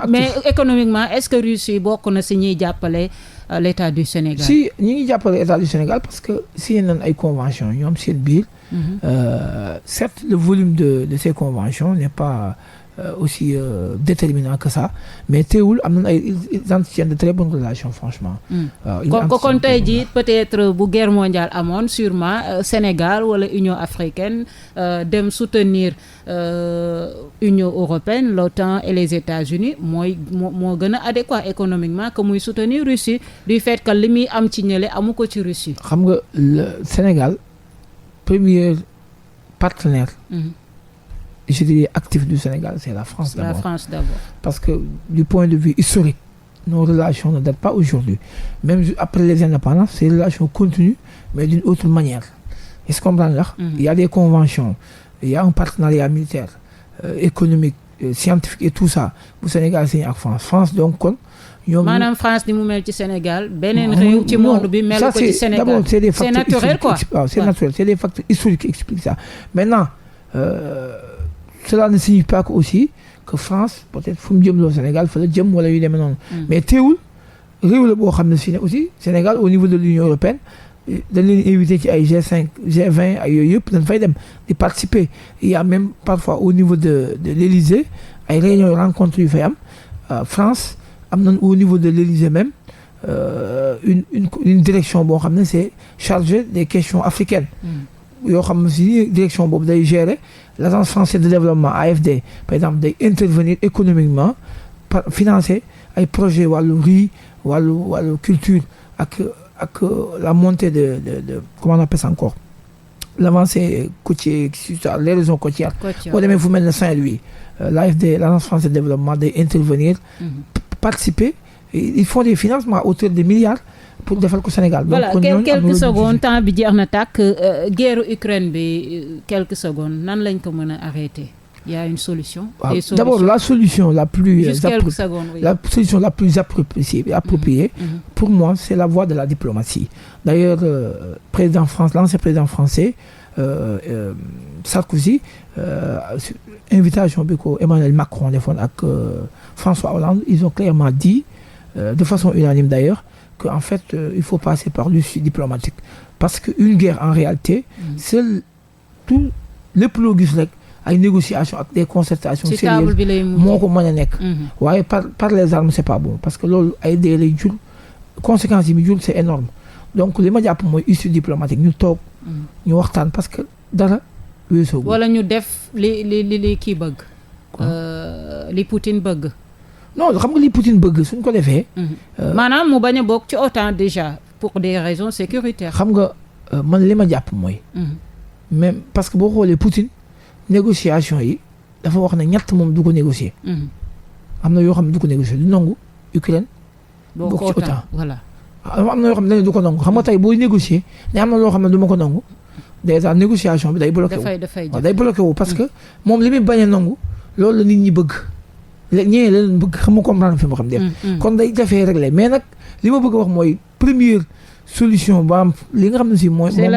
Mais économiquement est-ce que Russie bokk na si ñuy jàppale l'État du Sénégal? Si ñi ngi jàppale État du Sénégal parce que signé nañ ay conventions ñoom seen biir. Certes le volume de ces conventions n'est pas aussi déterminant que ça mais teewul am nañ ils entretiennent de très bonnes relations franchement. kon tey jii peut-être bu guerre mondiale amoon sûrement Sénégal wala Union africaine dem soutenir Union européenne, l'OTAN et les États-Unis moo gën a adéquat économiquement que muy soutenir Russie du fait que li muy am ci ñële amu ko ci Russie. xam nga le Sénégal premier partenaire. Je dirais actif du Sénégal, c'est la France d'abord. La France d'abord. Parce que du point de vue historique, nos relations ne datent pas aujourd'hui. Même après les indépendances, ces relations continuent, mais d'une autre manière. Est-ce qu'on comprend là? Il y a des conventions, il y a un partenariat militaire, économique, scientifique et tout ça. Au Sénégal, c'est avec France. France, donc, maanaam France ni mu mel ci Sénégal beneen réew ci monde bi mel ko ci Sénégal. D'abord, c'est des facteurs naturel quoi. C'est naturel, c'est des facteurs historiques qui expliquent ça. Maintenant, cela ne signifie pas que aussi que France peut-être fu mu jëm loo Sénégal fa la jëm wala yu demee noonu. Mais teewul réew la boo xam ne si ne aussi Sénégal au niveau de l'Union européenne dañ leen invité ci ay G5 G20 ay yooyu yëpp dañ fay dem di participer. Il y a même parfois au niveau de l'Élysée ay réunions rencontres yu fay am. France am nañ au niveau de l'Élysée même une direction boo xam ne c'est chargé des questions africaines. yoo xam ne si direction boobu day gérer l'agence française de développement AFD par exemple day intervenir économiquement financer ay projets wàllu riz wàllu culture ak la montée de comment on appelle ça encore l'avancée côtier sur les régions côtières. boo demee fu mel ne Saint-Louis l'AFD l'Agence française de développement day intervenir. participer ils font des financements à hauteur de milliards pour defal ko Sénégal. voilà quelques secondes temps bi jeex na tàkk guerre Ukraine bi quelques secondes nan lañ ko mën a arrêter. Il y a une solution. D'abord la solution la plus la solution la plus appropriée pour moi c'est la voie de la diplomatie. D'ailleurs l'ancien président français Sarkozy invitation bi ko Emmanuel Macron defoon ak François Hollande ils ont clairement dit de façon unanime d'ailleurs que en fait il faut passer par l'issue diplomatique parce que une guerre en réalité seul tout lépp loo gis rek ay négociations ak des concertations sérieuses moo ko mën a nekk waaye par les armes c'est pas bon parce que loolu ay dee lay jur conséquences yi mu jur c'est énorme donc li ma jàpp mooy issue diplomatique ñu toog ñu waxtaan parce que dara weesoo wala ñu def li kii bëgg li Poutine bëgg non xam nga li Poutine bëgg suñ ko defee maanaam mu bañ a bokk ci OTAN déjà pour des raisons sécuritaires xam nga man li ma jàpp mooy même parce que boo xoolee Poutine négociation yi dafa wax ne ñett moom du ko négocier am na yoo xam ne du ko négocier du nangu Ukraine bokk ci OTAN voilà am na yoo xam ne du ko nangu xam nga tey booy négocier ne am na loo xam ne du ma ko nangu déjà négociation bi day bloqué wu day bloqué wu parce que moom li muy bañ a nangu loolu la nit ñi bëgg ñee leen bëgg xam nga comprendre fi ma xam def kon day jafee réglé mais nag li ma bëgg a wax mooy première solution ba am li nga xam ne si mooy c'est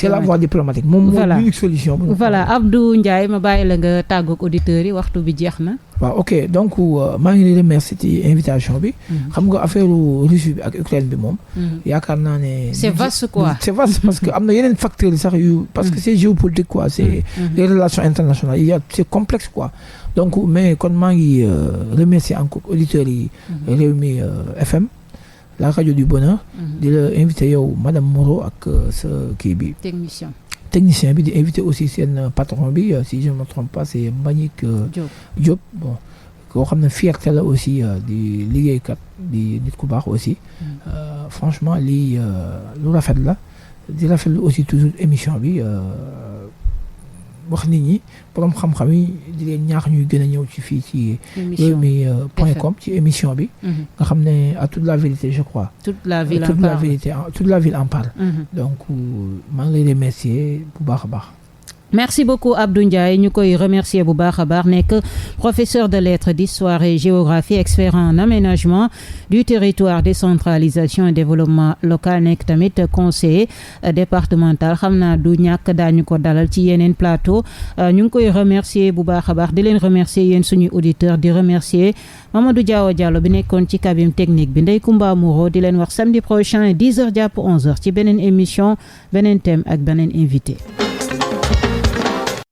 la voie diplomatique moom mooy unique solution voilà Abdou Ndiaye ma bàyyi la nga tàggoog auditeurs yi waxtu bi jeex na waaw ok donc maa ngi leen di remercier ci invitation bi xam nga affaire Russie bi ak Ukraine bi moom yaakaar naa ne c'est vaste quoi c'est vaste parce que am na yeneen facteurs yi sax yu parce que c'est géopolitique quoi c'est les relations internationales c'est complexe quoi donc mais kon maa ngi remercier encore auditeurs yi Rewmi FM la radio du bonheur di la invité yow madame Moreau ak sa kii bi technicien bi di invité aussi seen patron bi si je ne me trompe pas c'est Mbagnick Diop bon koo xam ne fierté la aussi di liggéeykat di nit ku baax aussi franchement lii lu rafet la di rafetlu aussi toujours émission bi wax nit ñi borom xam-xam yi di leen ñaax ñuy gën a ñëw ci fii ci Rewmi.com ci émission bi nga xam ne à toute la vérité je crois toute la ville en parle donc maa ngi lay remercier bu baax a baax merci beaucoup Abdou Ndiaye ñu koy remercier bu baax a baax nekk professeur de lettres d'histoire et géographie expert en aménagement du territoire décentralisation et développement local nekk tamit conseiller départemental xam naa du ñàkk daañu ko dalal ci yeneen plateau ñu ngi koy remercier bu baax a baax di leen remercier yéen suñuy auditeurs di remercier Mamadou Diallo bi nekkoon ci cabine technique bi Ndeye Comba Moreau di leen wax samedi prochain 10h jàpp 11h ci beneen émission beneen thème ak beneen invité